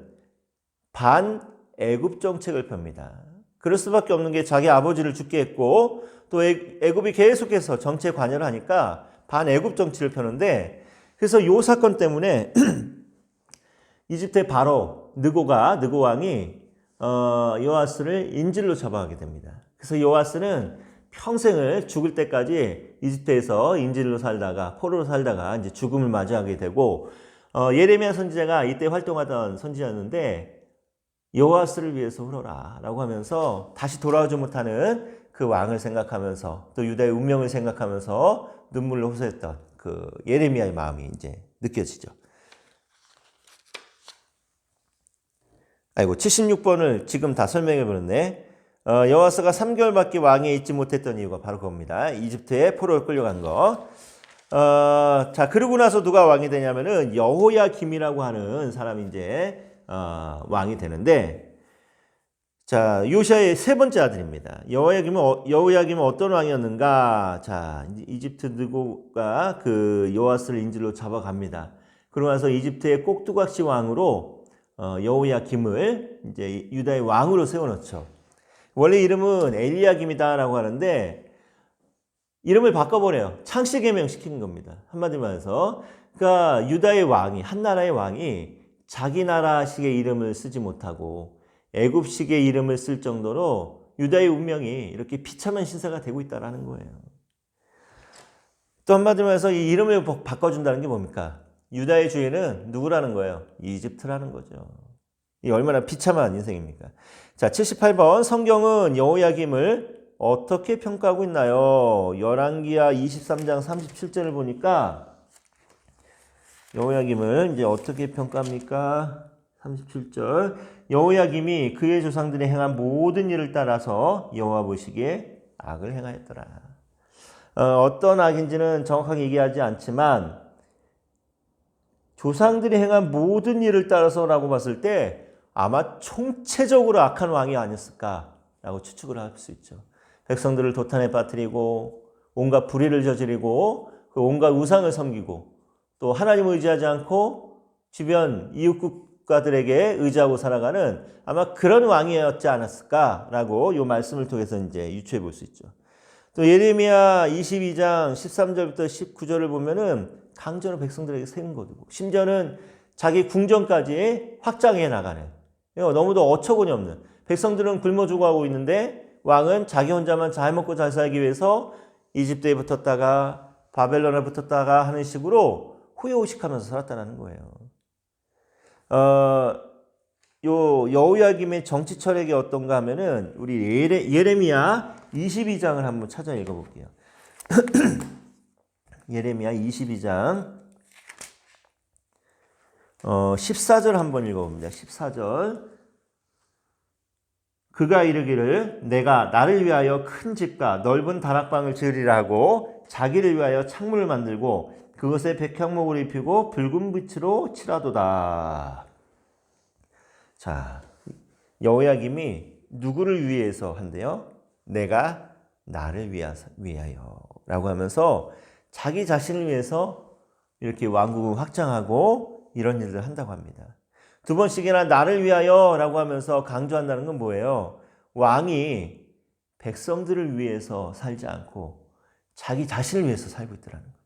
반애굽 정책을 펴니다. 그럴 수밖에 없는 게 자기 아버지를 죽게 했고 또 애굽이 계속해서 정치에 관여를 하니까 반애굽 정치를 펴는데, 그래서 요 사건 때문에 이집트의 바로 느고 왕이 여호아스를 인질로 잡아가게 됩니다. 그래서 여호아스는 평생을 죽을 때까지 이집트에서 인질로 살다가 포로로 살다가 이제 죽음을 맞이하게 되고, 예레미야 선지자가 이때 활동하던 선지자였는데 여호아스를 위해서 울어라 라고 하면서 다시 돌아오지 못하는 그 왕을 생각하면서 또 유다의 운명을 생각하면서 눈물로 호소했던 그 예레미야의 마음이 이제 느껴지죠. 아이고 76번을 지금 다 설명해 버렸네. 여호와스가 3개월밖에 왕위에 있지 못했던 이유가 바로 그겁니다. 이집트에 포로로 끌려간 거. 자, 그러고 나서 누가 왕이 되냐면은 여호야김이라고 하는 사람이 이제 왕이 되는데, 자, 요시아의 세 번째 아들입니다. 여호야김은 어떤 왕이었는가? 자, 이집트 느고가 그 여호와스를 인질로 잡아갑니다. 그러고 나서 이집트의 꼭두각시 왕으로 여호야김을 이제 유다의 왕으로 세워놓죠. 원래 이름은 엘리야김이다라고 하는데 이름을 바꿔버려요. 창씨 개명시키는 겁니다. 한마디로 말해서, 그러니까 유다의 왕이, 한 나라의 왕이 자기 나라식의 이름을 쓰지 못하고 애굽식의 이름을 쓸 정도로 유다의 운명이 이렇게 비참한 신세가 되고 있다라는 거예요. 또 한마디로 말해서 이 이름을 바꿔준다는 게 뭡니까? 유다의 주인은 누구라는 거예요? 이집트라는 거죠. 이 얼마나 비참한 인생입니까? 자, 78번 성경은 여호야김을 어떻게 평가하고 있나요? 열왕기하 23장 37절을 보니까 여호야김을 이제 어떻게 평가합니까? 37절 여호야김이 그의 조상들이 행한 모든 일을 따라서 여호와 보시기에 악을 행하였더라. 어떤 악인지는 정확하게 얘기하지 않지만 조상들이 행한 모든 일을 따라서라고 봤을 때 아마 총체적으로 악한 왕이 아니었을까라고 추측을 할 수 있죠. 백성들을 도탄에 빠뜨리고 온갖 불의를 저지르고 그 온갖 우상을 섬기고 또 하나님을 의지하지 않고 주변 이웃 국가들에게 의지하고 살아가는 아마 그런 왕이었지 않았을까라고 이 말씀을 통해서 이제 유추해 볼 수 있죠. 또 예레미야 22장 13절부터 19절을 보면은 강전을 백성들에게 세운 거고 심지어는 자기 궁전까지 확장해 나가는, 너무도 어처구니 없는, 백성들은 굶어 죽어가고 있는데 왕은 자기 혼자만 잘 먹고 잘 살기 위해서 이집트에 붙었다가 바벨론에 붙었다가 하는 식으로 후회오식하면서 살았다는 거예요. 요 여호야김의 정치 철학이 어떤가 하면은 우리 예레미야 22장을 한번 찾아 읽어볼게요. 예레미야 22장 14절 한번 읽어봅니다. 14절 그가 이르기를 내가 나를 위하여 큰 집과 넓은 다락방을 지으리라 하고 자기를 위하여 창문을 만들고 그것에 백향목을 입히고 붉은 빛으로 칠하도다. 자, 여호야김이 누구를 위해서 한대요? 내가 나를 위하여 라고 하면서 자기 자신을 위해서 이렇게 왕국을 확장하고 이런 일을 한다고 합니다. 두 번씩이나 나를 위하여 라고 하면서 강조한다는 건 뭐예요? 왕이 백성들을 위해서 살지 않고 자기 자신을 위해서 살고 있더라는 거죠.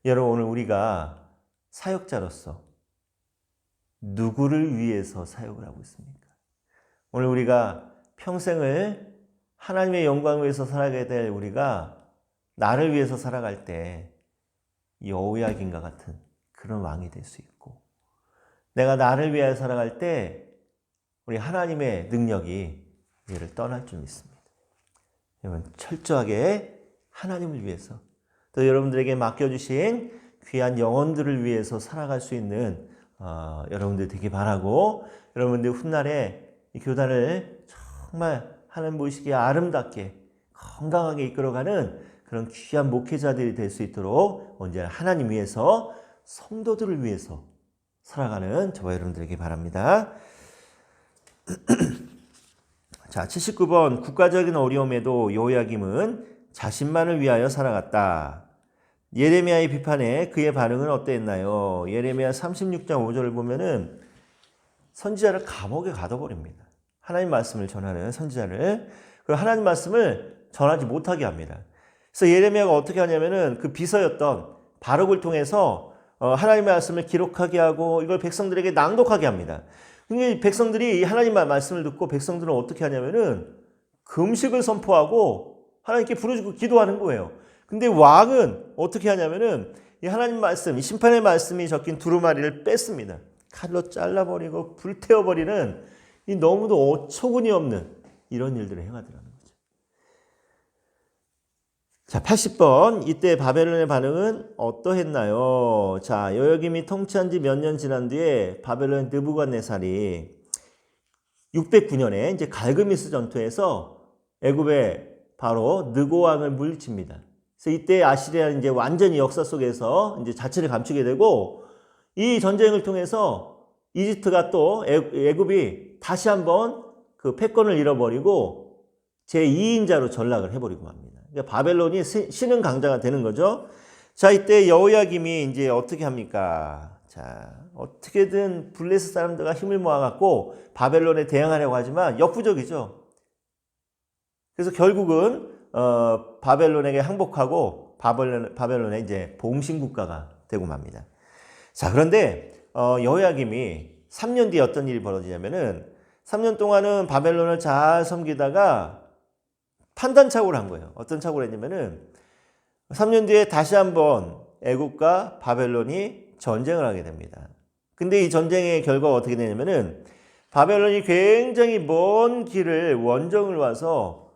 여러분, 오늘 우리가 사역자로서 누구를 위해서 사역을 하고 있습니까? 오늘 우리가 평생을 하나님의 영광을 위해서 살아가야 될 우리가 나를 위해서 살아갈 때 여호야김과 같은 그런 왕이 될 수 있고, 내가 나를 위하여 살아갈 때 우리 하나님의 능력이 우리를 떠날 줄 믿습니다. 여러분, 철저하게 하나님을 위해서 또 여러분들에게 맡겨주신 귀한 영혼들을 위해서 살아갈 수 있는 여러분들 되기 바라고, 여러분들 훗날에 이 교단을 정말 하나님 보시기에 아름답게 건강하게 이끌어가는 그런 귀한 목회자들이 될 수 있도록 언제나 하나님 위해서 성도들을 위해서 살아가는 저와 여러분들에게 바랍니다. 자, 79번 국가적인 어려움에도 여호야김은 자신만을 위하여 살아갔다. 예레미야의 비판에 그의 반응은 어땠나요? 예레미야 36장 5절을 보면은 선지자를 감옥에 가둬버립니다. 하나님 말씀을 전하는 선지자를. 그리고 하나님 말씀을 전하지 못하게 합니다. 그래서 예레미야가 어떻게 하냐면은 그 비서였던 바룩을 통해서 하나님의 말씀을 기록하게 하고 이걸 백성들에게 낭독하게 합니다. 근데 백성들이 이 하나님의 말씀을 듣고 백성들은 어떻게 하냐면은 금식을 선포하고 하나님께 부르짖고 기도하는 거예요. 근데 왕은 어떻게 하냐면은 이 하나님 말씀, 이 심판의 말씀이 적힌 두루마리를 뺐습니다. 칼로 잘라버리고 불태워버리는 이 너무도 어처구니 없는 이런 일들을 행하더라는 거죠. 자, 80번 이때 바벨론의 반응은 어떠했나요? 자, 여호야김이 통치한 지 몇 년 지난 뒤에 바벨론 느부갓네살이 609년에 이제 갈그미스 전투에서 애굽의 바로 느고 왕을 물리칩니다. 그래서 이때 아시리아는 이제 완전히 역사 속에서 이제 자체를 감추게 되고 이 전쟁을 통해서 이집트가 또 애굽이 다시 한번 그 패권을 잃어버리고 제2인자로 전락을 해버리고 맙니다. 그러니까 바벨론이 신흥 강자가 되는 거죠. 자, 이때 여호야김이 이제 어떻게 합니까? 자, 어떻게든 블레셋 사람들과 힘을 모아갖고 바벨론에 대항하려고 하지만 역부족이죠. 그래서 결국은 바벨론에게 항복하고 바벨론의 이제 봉신 국가가 되고 맙니다. 자, 그런데 여호야김이 3년 뒤에 어떤 일이 벌어지냐면은 3년 동안은 바벨론을 잘 섬기다가 판단착오를 한 거예요. 어떤 착오를 했냐면은 3년 뒤에 다시 한번 애굽과 바벨론이 전쟁을 하게 됩니다. 근데 이 전쟁의 결과가 어떻게 되냐면은 바벨론이 굉장히 먼 길을 원정을 와서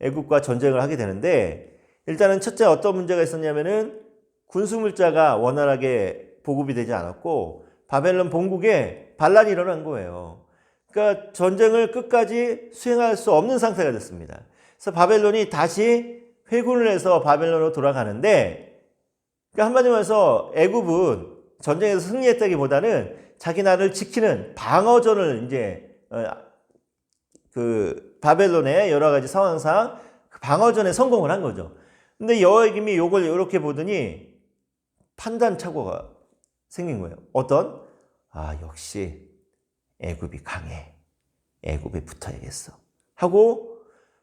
애굽과 전쟁을 하게 되는데 일단은 첫째 어떤 문제가 있었냐면은 군수물자가 원활하게 보급이 되지 않았고 바벨론 본국에 반란이 일어난 거예요. 그러니까 전쟁을 끝까지 수행할 수 없는 상태가 됐습니다. 그래서 바벨론이 다시 회군을 해서 바벨론으로 돌아가는데 그러니까 한마디로 해서 애굽은 전쟁에서 승리했다기보다는 자기 나라를 지키는 방어전을 이제 그 바벨론의 여러 가지 상황상 방어전에 성공을 한 거죠. 근데 여호야김이 이걸 이렇게 보더니 판단착오가 생긴 거예요. 어떤? 역시 애굽이 강해. 애굽에 붙어야겠어. 하고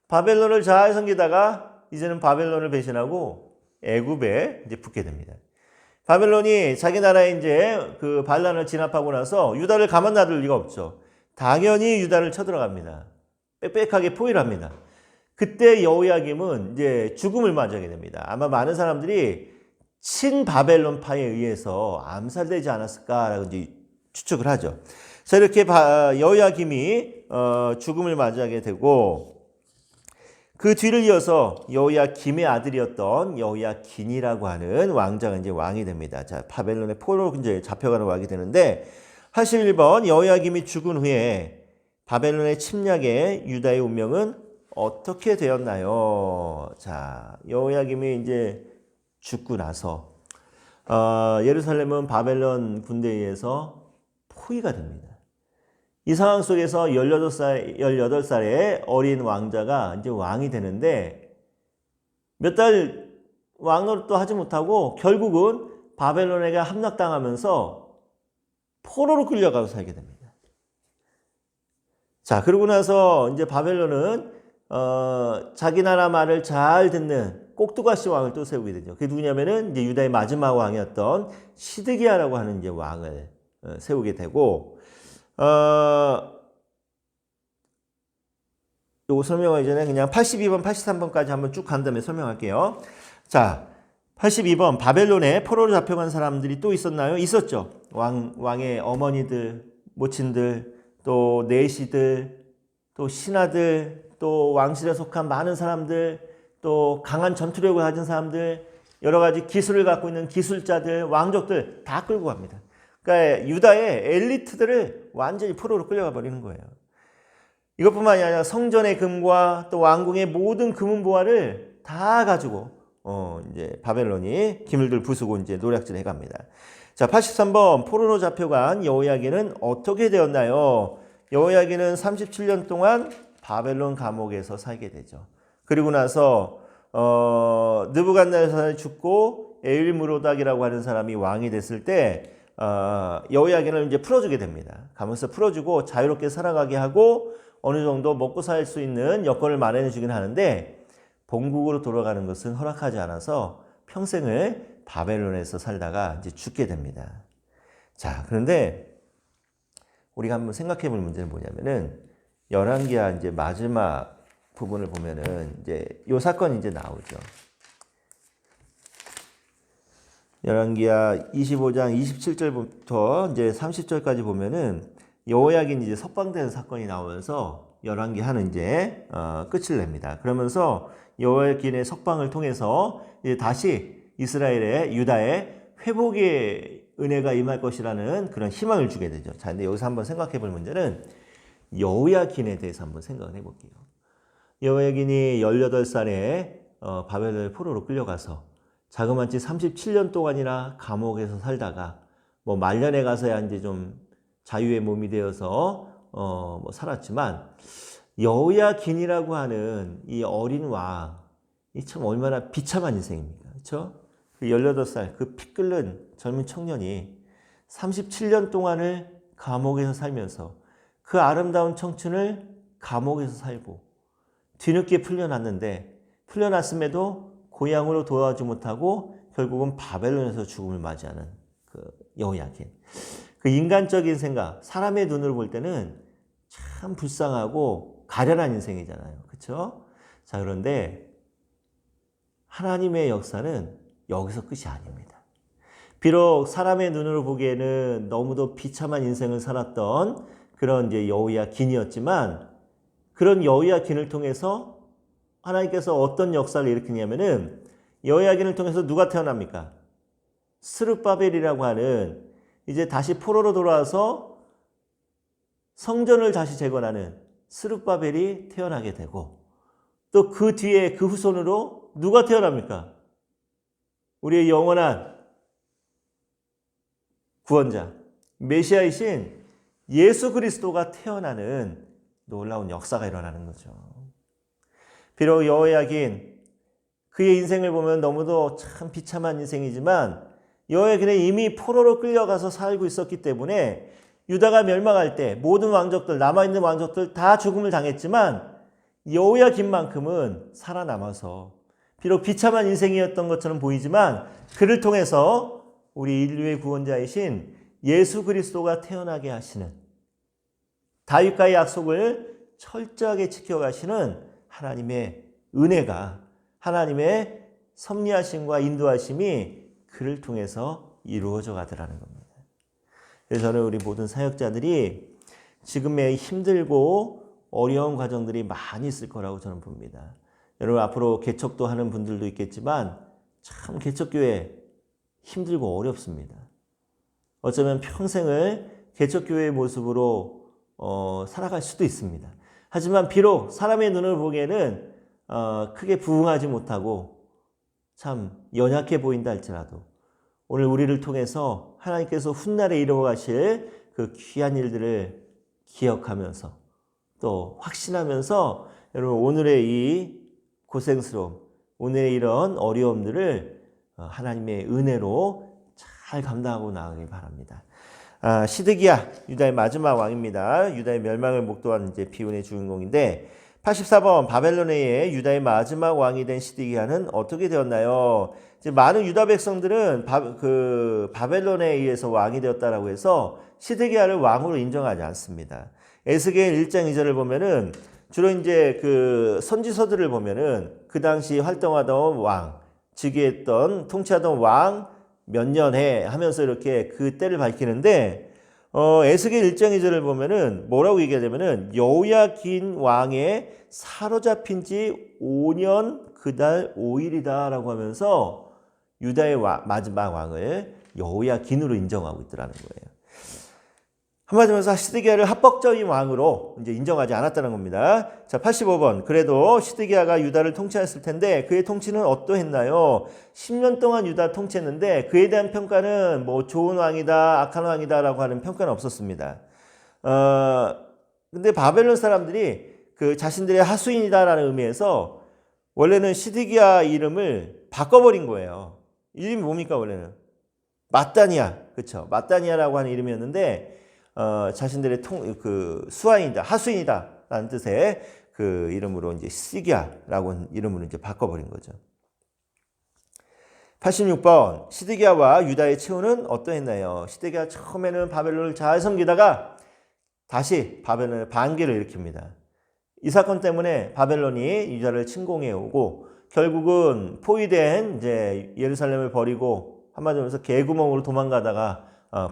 바벨론을 잘 섬기다가 이제는 바벨론을 배신하고 애굽에 이제 붙게 됩니다. 바벨론이 자기 나라에 이제 그 반란을 진압하고 나서 유다를 가만 놔둘 리가 없죠. 당연히 유다를 쳐들어갑니다. 빽빽하게 포위를 합니다. 그때 여호야김은 이제 죽음을 맞이하게 됩니다. 아마 많은 사람들이 친바벨론파에 의해서 암살되지 않았을까라고 이제 추측을 하죠. 자, 이렇게 여호야김이 죽음을 맞이하게 되고 그 뒤를 이어서 여호야김의 아들이었던 여호야긴이라고 하는 왕자가 이제 왕이 됩니다. 자, 바벨론의 포로로 이제 잡혀가는 왕이 되는데 81번 여호야김이 죽은 후에 바벨론의 침략에 유다의 운명은 어떻게 되었나요? 자, 여호야김이 이제 죽고 나서 예루살렘은 바벨론 군대에 의해서 포위가 됩니다. 이 상황 속에서 18살의 어린 왕자가 이제 왕이 되는데 몇 달 왕노릇도 하지 못하고 결국은 바벨론에게 함락당하면서 포로로 끌려가서 살게 됩니다. 자, 그러고 나서 이제 바벨론은 자기 나라 말을 잘 듣는 꼭두가시 왕을 또 세우게 되죠. 그게 누구냐면은 이제 유다의 마지막 왕이었던 시드기야라고 하는 이제 왕을 세우게 되고 요거 설명하기 전에 그냥 82번, 83번까지 한번 쭉 간 다음에 설명할게요. 자, 82번 바벨론에 포로로 잡혀간 사람들이 또 있었나요? 있었죠. 왕의 어머니들, 모친들, 또 내시들, 또 신하들, 또 왕실에 속한 많은 사람들, 또 강한 전투력을 가진 사람들, 여러 가지 기술을 갖고 있는 기술자들, 왕족들 다 끌고 갑니다. 그러니까 유다의 엘리트들을 완전히 포로로 끌려가 버리는 거예요. 이것뿐만이 아니라 성전의 금과 또 왕궁의 모든 금은보화를 다 가지고 이제 바벨론이 기물들 부수고 이제 노략질 해갑니다. 자, 83번 포로로 잡혀간 여호야긴은 어떻게 되었나요? 여호야긴은 37년 동안 바벨론 감옥에서 살게 되죠. 그리고 나서 느부갓네살이 죽고 에일므로닥이라고 하는 사람이 왕이 됐을 때 여호야긴을 이제 풀어주게 됩니다. 가면서 풀어주고 자유롭게 살아가게 하고 어느 정도 먹고 살 수 있는 여건을 마련해 주긴 하는데 본국으로 돌아가는 것은 허락하지 않아서 평생을 바벨론에서 살다가 이제 죽게 됩니다. 자, 그런데 우리가 한번 생각해 볼 문제는 뭐냐면은 열왕기하 이제 마지막 부분을 보면은 이제 요 사건이 이제 나오죠. 열왕기하 25장 27절부터 이제 30절까지 보면은 여호야긴이 이제 석방되는 사건이 나오면서 열왕기하는 이제 끝을 냅니다. 그러면서 여호야긴의 석방을 통해서 이제 다시 이스라엘의 유다의 회복의 은혜가 임할 것이라는 그런 희망을 주게 되죠. 자, 근데 여기서 한번 생각해 볼 문제는 여호야긴에 대해서 한번 생각을 해볼게요. 여호야긴이 18살에 바벨론의 포로로 끌려가서 자그마치 37년 동안이나 감옥에서 살다가 뭐 말년에 가서야 이제 좀 자유의 몸이 되어서 뭐 살았지만, 여호야긴이라고 하는 이 어린 왕, 이 참 얼마나 비참한 인생입니까? 그렇죠? 그 18살 그 피 끓는 젊은 청년이 37년 동안을 감옥에서 살면서 그 아름다운 청춘을 감옥에서 살고 뒤늦게 풀려났는데, 풀려났음에도 고향으로 돌아오지 못하고 결국은 바벨론에서 죽음을 맞이하는 그 여호야긴. 그 인간적인 생각, 사람의 눈으로 볼 때는 참 불쌍하고 가련한 인생이잖아요. 그렇죠? 자, 그런데 하나님의 역사는 여기서 끝이 아닙니다. 비록 사람의 눈으로 보기에는 너무도 비참한 인생을 살았던 그런 이제 여호야긴이었지만, 그런 여호야긴을 통해서 하나님께서 어떤 역사를 일으키냐면은, 여호야긴을 통해서 누가 태어납니까? 스룹바벨이라고 하는, 이제 다시 포로로 돌아와서 성전을 다시 재건하는 스룹바벨이 태어나게 되고, 또 그 뒤에 그 후손으로 누가 태어납니까? 우리의 영원한 구원자, 메시아이신 예수 그리스도가 태어나는 놀라운 역사가 일어나는 거죠. 비록 여호야긴, 그의 인생을 보면 너무도 참 비참한 인생이지만, 여호야긴은 이미 포로로 끌려가서 살고 있었기 때문에 유다가 멸망할 때 모든 왕족들, 남아있는 왕족들 다 죽음을 당했지만, 여호야긴만큼은 살아남아서 비록 비참한 인생이었던 것처럼 보이지만, 그를 통해서 우리 인류의 구원자이신 예수 그리스도가 태어나게 하시는, 다윗과의 약속을 철저하게 지켜가시는 하나님의 은혜가, 하나님의 섭리하심과 인도하심이 그를 통해서 이루어져 가더라는 겁니다. 그래서 저는 우리 모든 사역자들이 지금의 힘들고 어려운 과정들이 많이 있을 거라고 저는 봅니다. 여러분, 앞으로 개척도 하는 분들도 있겠지만 참 개척교회 힘들고 어렵습니다. 어쩌면 평생을 개척교회의 모습으로 살아갈 수도 있습니다. 하지만 비록 사람의 눈을 보기에는 크게 부응하지 못하고 참 연약해 보인다 할지라도, 오늘 우리를 통해서 하나님께서 훗날에 이루어 가실 그 귀한 일들을 기억하면서 또 확신하면서, 여러분 오늘의 이 고생스러움, 오늘의 이런 어려움들을 하나님의 은혜로 잘 감당하고 나가길 바랍니다. 시드기야, 유다의 마지막 왕입니다. 유다의 멸망을 목도한 이제 비운의 주인공인데, 84번 바벨론에 의해 유다의 마지막 왕이 된 시드기야는 어떻게 되었나요? 이제 많은 유다 백성들은 바벨론에 의해서 왕이 되었다라고 해서 시드기야를 왕으로 인정하지 않습니다. 에스겔 1장 2절을 보면은 주로 이제 그 선지서들을 보면은 그 당시 활동하던 왕, 즉위했던 통치하던 왕 몇 년 해 하면서 이렇게 그 때를 밝히는데, 에스겔 1장 2절을 보면은 뭐라고 얘기하냐면은 여호야긴 왕의 사로잡힌 지 5년 그달 5일이다라고 하면서 유다의 마지막 왕을 여호야긴으로 인정하고 있더라는 거예요. 한마디로 해서 시드기야를 합법적인 왕으로 이제 인정하지 않았다는 겁니다. 자, 85번. 그래도 시드기야가 유다를 통치했을 텐데 그의 통치는 어떠했나요? 10년 동안 유다 통치했는데 그에 대한 평가는 뭐 좋은 왕이다, 악한 왕이다라고 하는 평가는 없었습니다. 근데 바벨론 사람들이 그 자신들의 하수인이다라는 의미에서 원래는 시드기야 이름을 바꿔버린 거예요. 이름이 뭡니까 원래는? 마따니아, 그렇죠? 마따니아라고 하는 이름이었는데 자신들의 수하인이다, 하수인이다라는 뜻의 그 이름으로 이제 시드기야라고 하는 이름으로 이제 바꿔버린 거죠. 86번. 시드기야와 유다의 최후는 어떠했나요? 시드기야 처음에는 바벨론을 잘 섬기다가 다시 바벨론의 반기를 일으킵니다. 이 사건 때문에 바벨론이 유다를 침공해 오고 결국은 포위된 이제 예루살렘을 버리고 한마디로 해서 개구멍으로 도망가다가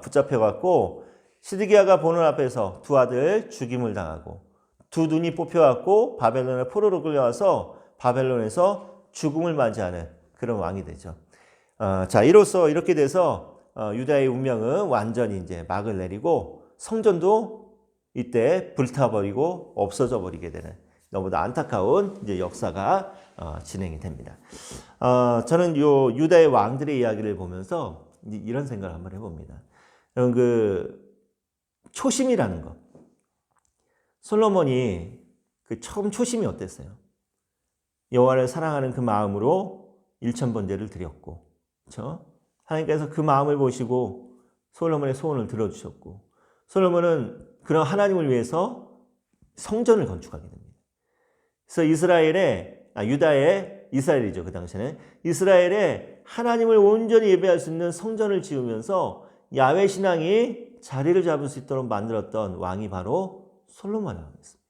붙잡혀갖고 시드기야가 보는 앞에서 두 아들 죽임을 당하고 두 눈이 뽑혀갖고 바벨론의 포로로 끌려와서 바벨론에서 죽음을 맞이하는 그런 왕이 되죠. 자, 이로써 이렇게 돼서 유다의 운명은 완전히 이제 막을 내리고 성전도 이때 불타버리고 없어져 버리게 되는 너무도 안타까운 이제 역사가 진행이 됩니다. 저는 요 유다의 왕들의 이야기를 보면서 이런 생각을 한번 해봅니다. 그 초심이라는 것. 솔로몬이 그 처음 초심이 어땠어요? 여호와를 사랑하는 그 마음으로 일천번제를 드렸고, 그렇죠? 하나님께서 그 마음을 보시고 솔로몬의 소원을 들어주셨고, 솔로몬은 그런 하나님을 위해서 성전을 건축하게 됩니다. 그래서 이스라엘이죠. 그 당시에는 이스라엘에 하나님을 온전히 예배할 수 있는 성전을 지으면서 야훼 신앙이 자리를 잡을 수 있도록 만들었던 왕이 바로 솔로몬 왕이었습니다.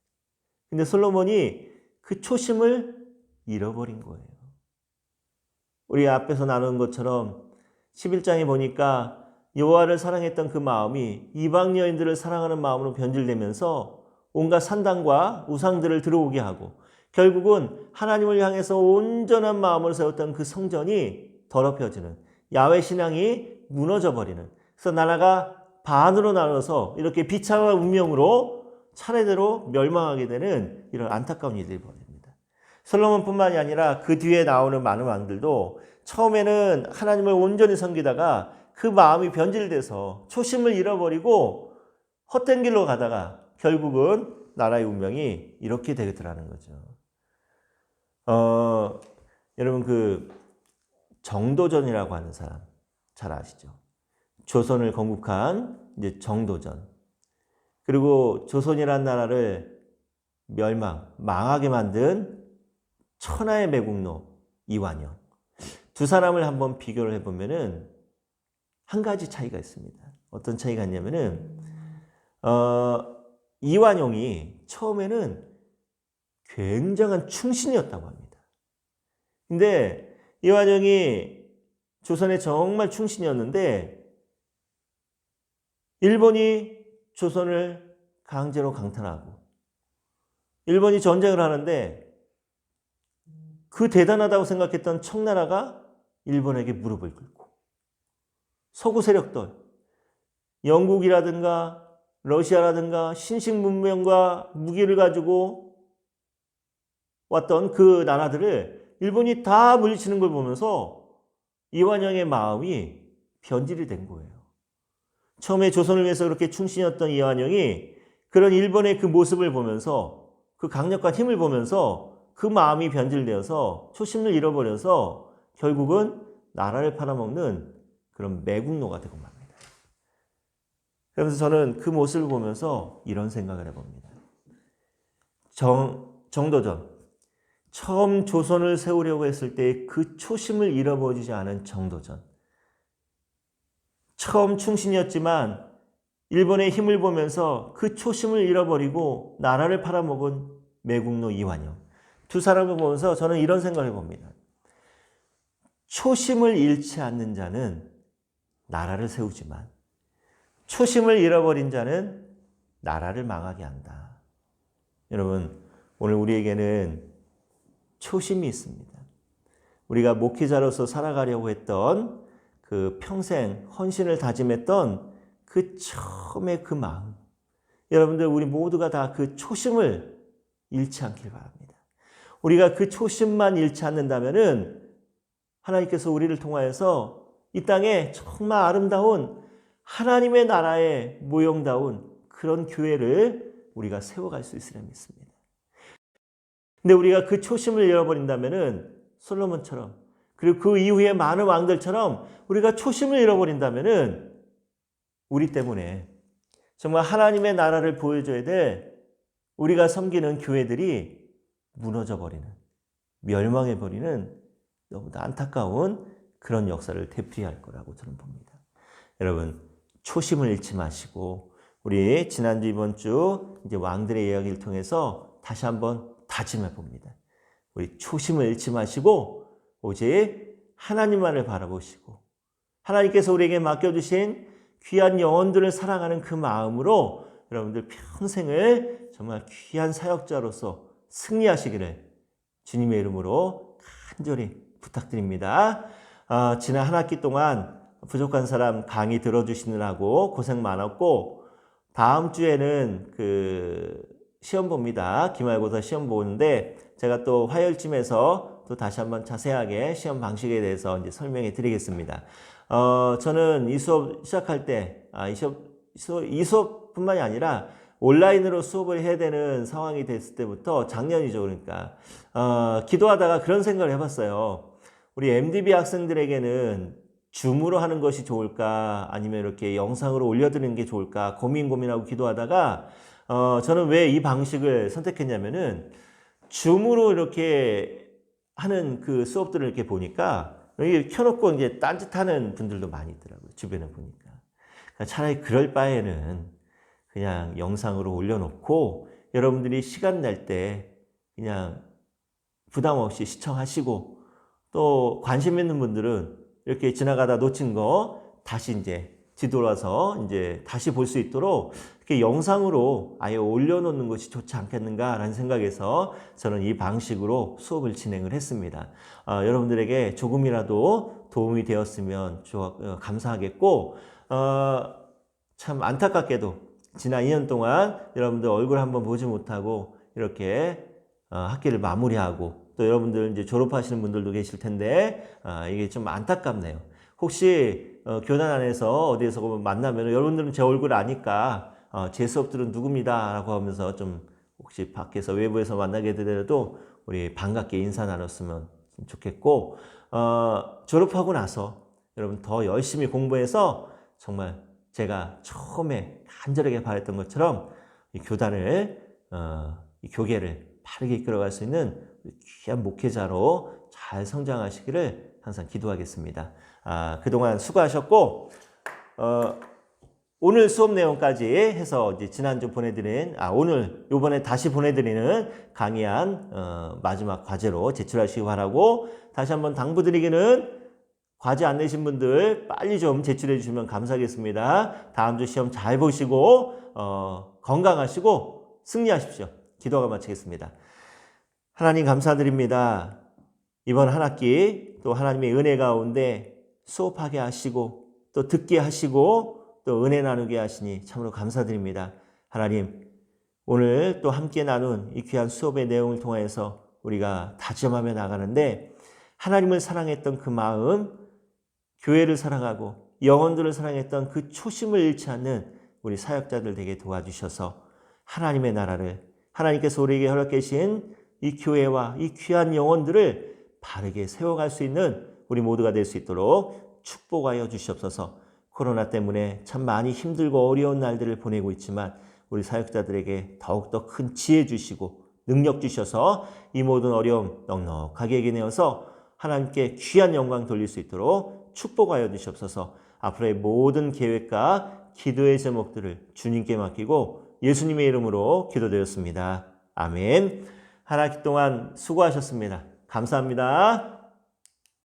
근데 솔로몬이 그 초심을 잃어버린 거예요. 우리 앞에서 나눈 것처럼 11장에 보니까 여호와를 사랑했던 그 마음이 이방 여인들을 사랑하는 마음으로 변질되면서 온갖 산당과 우상들을 들어오게 하고 결국은 하나님을 향해서 온전한 마음을 세웠던 그 성전이 더럽혀지는 야훼 신앙이 무너져버리는, 그래서 나라가 반으로 나눠서 이렇게 비참한 운명으로 차례대로 멸망하게 되는 이런 안타까운 일들이 벌어집니다. 솔로몬뿐만이 아니라 그 뒤에 나오는 많은 왕들도 처음에는 하나님을 온전히 섬기다가 그 마음이 변질돼서 초심을 잃어버리고 헛된 길로 가다가 결국은 나라의 운명이 이렇게 되더라는 거죠. 여러분 그 정도전이라고 하는 사람 잘 아시죠? 조선을 건국한 이제 정도전. 그리고 조선이라는 나라를 망하게 만든 천하의 매국노 이완용. 두 사람을 한번 비교를 해보면은 한 가지 차이가 있습니다. 어떤 차이가 있냐면은, 이완용이 처음에는 굉장한 충신이었다고 합니다. 근데 이완용이 조선에 정말 충신이었는데, 일본이 조선을 강제로 강탈하고, 일본이 전쟁을 하는데, 그 대단하다고 생각했던 청나라가 일본에게 무릎을 꿇고, 서구 세력들, 영국이라든가 러시아라든가 신식 문명과 무기를 가지고 왔던 그 나라들을 일본이 다 물리치는 걸 보면서 이완용의 마음이 변질이 된 거예요. 처음에 조선을 위해서 그렇게 충신이었던 이완용이 그런 일본의 그 모습을 보면서, 그 강력한 힘을 보면서 그 마음이 변질되어서 초심을 잃어버려서 결국은 나라를 팔아먹는 그런 매국노가 되고 맙니다. 그래서 저는 그 모습을 보면서 이런 생각을 해봅니다. 정도전, 처음 조선을 세우려고 했을 때 그 초심을 잃어버리지 않은 정도전. 처음 충신이었지만 일본의 힘을 보면서 그 초심을 잃어버리고 나라를 팔아먹은 매국노 이완용. 두 사람을 보면서 저는 이런 생각을 해봅니다. 초심을 잃지 않는 자는 나라를 세우지만 초심을 잃어버린 자는 나라를 망하게 한다. 여러분, 오늘 우리에게는 초심이 있습니다. 우리가 목회자로서 살아가려고 했던 그 평생 헌신을 다짐했던 그 처음의 그 마음. 여러분들, 우리 모두가 다 그 초심을 잃지 않길 바랍니다. 우리가 그 초심만 잃지 않는다면은 하나님께서 우리를 통하여서 이 땅에 정말 아름다운 하나님의 나라의 모형다운 그런 교회를 우리가 세워갈 수 있으려 믿습니다. 근데 우리가 그 초심을 잃어버린다면은 솔로몬처럼, 그리고 그 이후에 많은 왕들처럼 우리가 초심을 잃어버린다면은 우리 때문에 정말 하나님의 나라를 보여줘야 될 우리가 섬기는 교회들이 무너져버리는, 멸망해버리는 너무 안타까운 그런 역사를 되풀이할 거라고 저는 봅니다. 여러분, 초심을 잃지 마시고 우리 지난주 이번 주 이제 왕들의 이야기를 통해서 다시 한번 다짐해 봅니다. 우리 초심을 잃지 마시고 오직 하나님만을 바라보시고 하나님께서 우리에게 맡겨주신 귀한 영혼들을 사랑하는 그 마음으로 여러분들 평생을 정말 귀한 사역자로서 승리하시기를 주님의 이름으로 간절히 부탁드립니다. 지난 한 학기 동안 부족한 사람 강의 들어주시느라고 고생 많았고 다음 주에는 그 시험 봅니다. 기말고사 시험 보는데 제가 또 화요일쯤에서 또 다시 한번 자세하게 시험 방식에 대해서 이제 설명해 드리겠습니다. 저는 이 수업 시작할 때, 이 수업뿐만이 아니라 온라인으로 수업을 해야 되는 상황이 됐을 때부터 작년이죠. 그러니까, 기도하다가 그런 생각을 해봤어요. 우리 MDB 학생들에게는 줌으로 하는 것이 좋을까? 아니면 이렇게 영상으로 올려드리는 게 좋을까? 고민하고 기도하다가, 저는 왜 이 방식을 선택했냐면은, 줌으로 이렇게 하는 그 수업들을 이렇게 보니까, 여기 켜놓고 이제 딴짓하는 분들도 많이 있더라고요. 주변에 보니까. 차라리 그럴 바에는 그냥 영상으로 올려놓고, 여러분들이 시간 날 때 그냥 부담 없이 시청하시고, 또 관심 있는 분들은 이렇게 지나가다 놓친 거 다시 이제 뒤돌아서 이제 다시 볼 수 있도록 이렇게 영상으로 아예 올려놓는 것이 좋지 않겠는가라는 생각에서 저는 이 방식으로 수업을 진행을 했습니다. 여러분들에게 조금이라도 도움이 되었으면 감사하겠고, 참 안타깝게도 지난 2년 동안 여러분들 얼굴 한번 보지 못하고 이렇게 학기를 마무리하고 또 여러분들 이제 졸업하시는 분들도 계실 텐데 이게 좀 안타깝네요. 혹시 교단 안에서 어디에서 만나면 여러분들은 제 얼굴 아니까 제 수업들은 누굽니다 라고 하면서 좀 혹시 밖에서 외부에서 만나게 되더라도 우리 반갑게 인사 나눴으면 좋겠고, 졸업하고 나서 여러분 더 열심히 공부해서 정말 제가 처음에 간절하게 바랬던 것처럼 이 교단을 이 교계를 바르게 이끌어갈 수 있는 귀한 목회자로 잘 성장하시기를 항상 기도하겠습니다. 그동안 수고하셨고, 오늘 수업 내용까지 해서 이제 지난주 보내드린, 요번에 다시 보내드리는 강의안 마지막 과제로 제출하시기 바라고, 다시 한번 당부드리기는 과제 안 내신 분들 빨리 좀 제출해 주시면 감사하겠습니다. 다음 주 시험 잘 보시고 건강하시고 승리하십시오. 기도가 마치겠습니다. 하나님 감사드립니다. 이번 한 학기 또 하나님의 은혜 가운데 수업하게 하시고 또 듣게 하시고 또 은혜 나누게 하시니 참으로 감사드립니다. 하나님, 오늘 또 함께 나눈 이 귀한 수업의 내용을 통해서 우리가 다짐하며 나가는데 하나님을 사랑했던 그 마음, 교회를 사랑하고 영혼들을 사랑했던 그 초심을 잃지 않는 우리 사역자들 되게 도와주셔서 하나님의 나라를, 하나님께서 우리에게 허락해 주신 이 교회와 이 귀한 영혼들을 바르게 세워갈 수 있는 우리 모두가 될 수 있도록 축복하여 주시옵소서. 코로나 때문에 참 많이 힘들고 어려운 날들을 보내고 있지만 우리 사역자들에게 더욱더 큰 지혜 주시고 능력 주셔서 이 모든 어려움 넉넉하게 이겨내어서 하나님께 귀한 영광 돌릴 수 있도록 축복하여 주시옵소서. 앞으로의 모든 계획과 기도의 제목들을 주님께 맡기고 예수님의 이름으로 기도드렸습니다. 아멘. 한 학기 동안 수고하셨습니다. 감사합니다.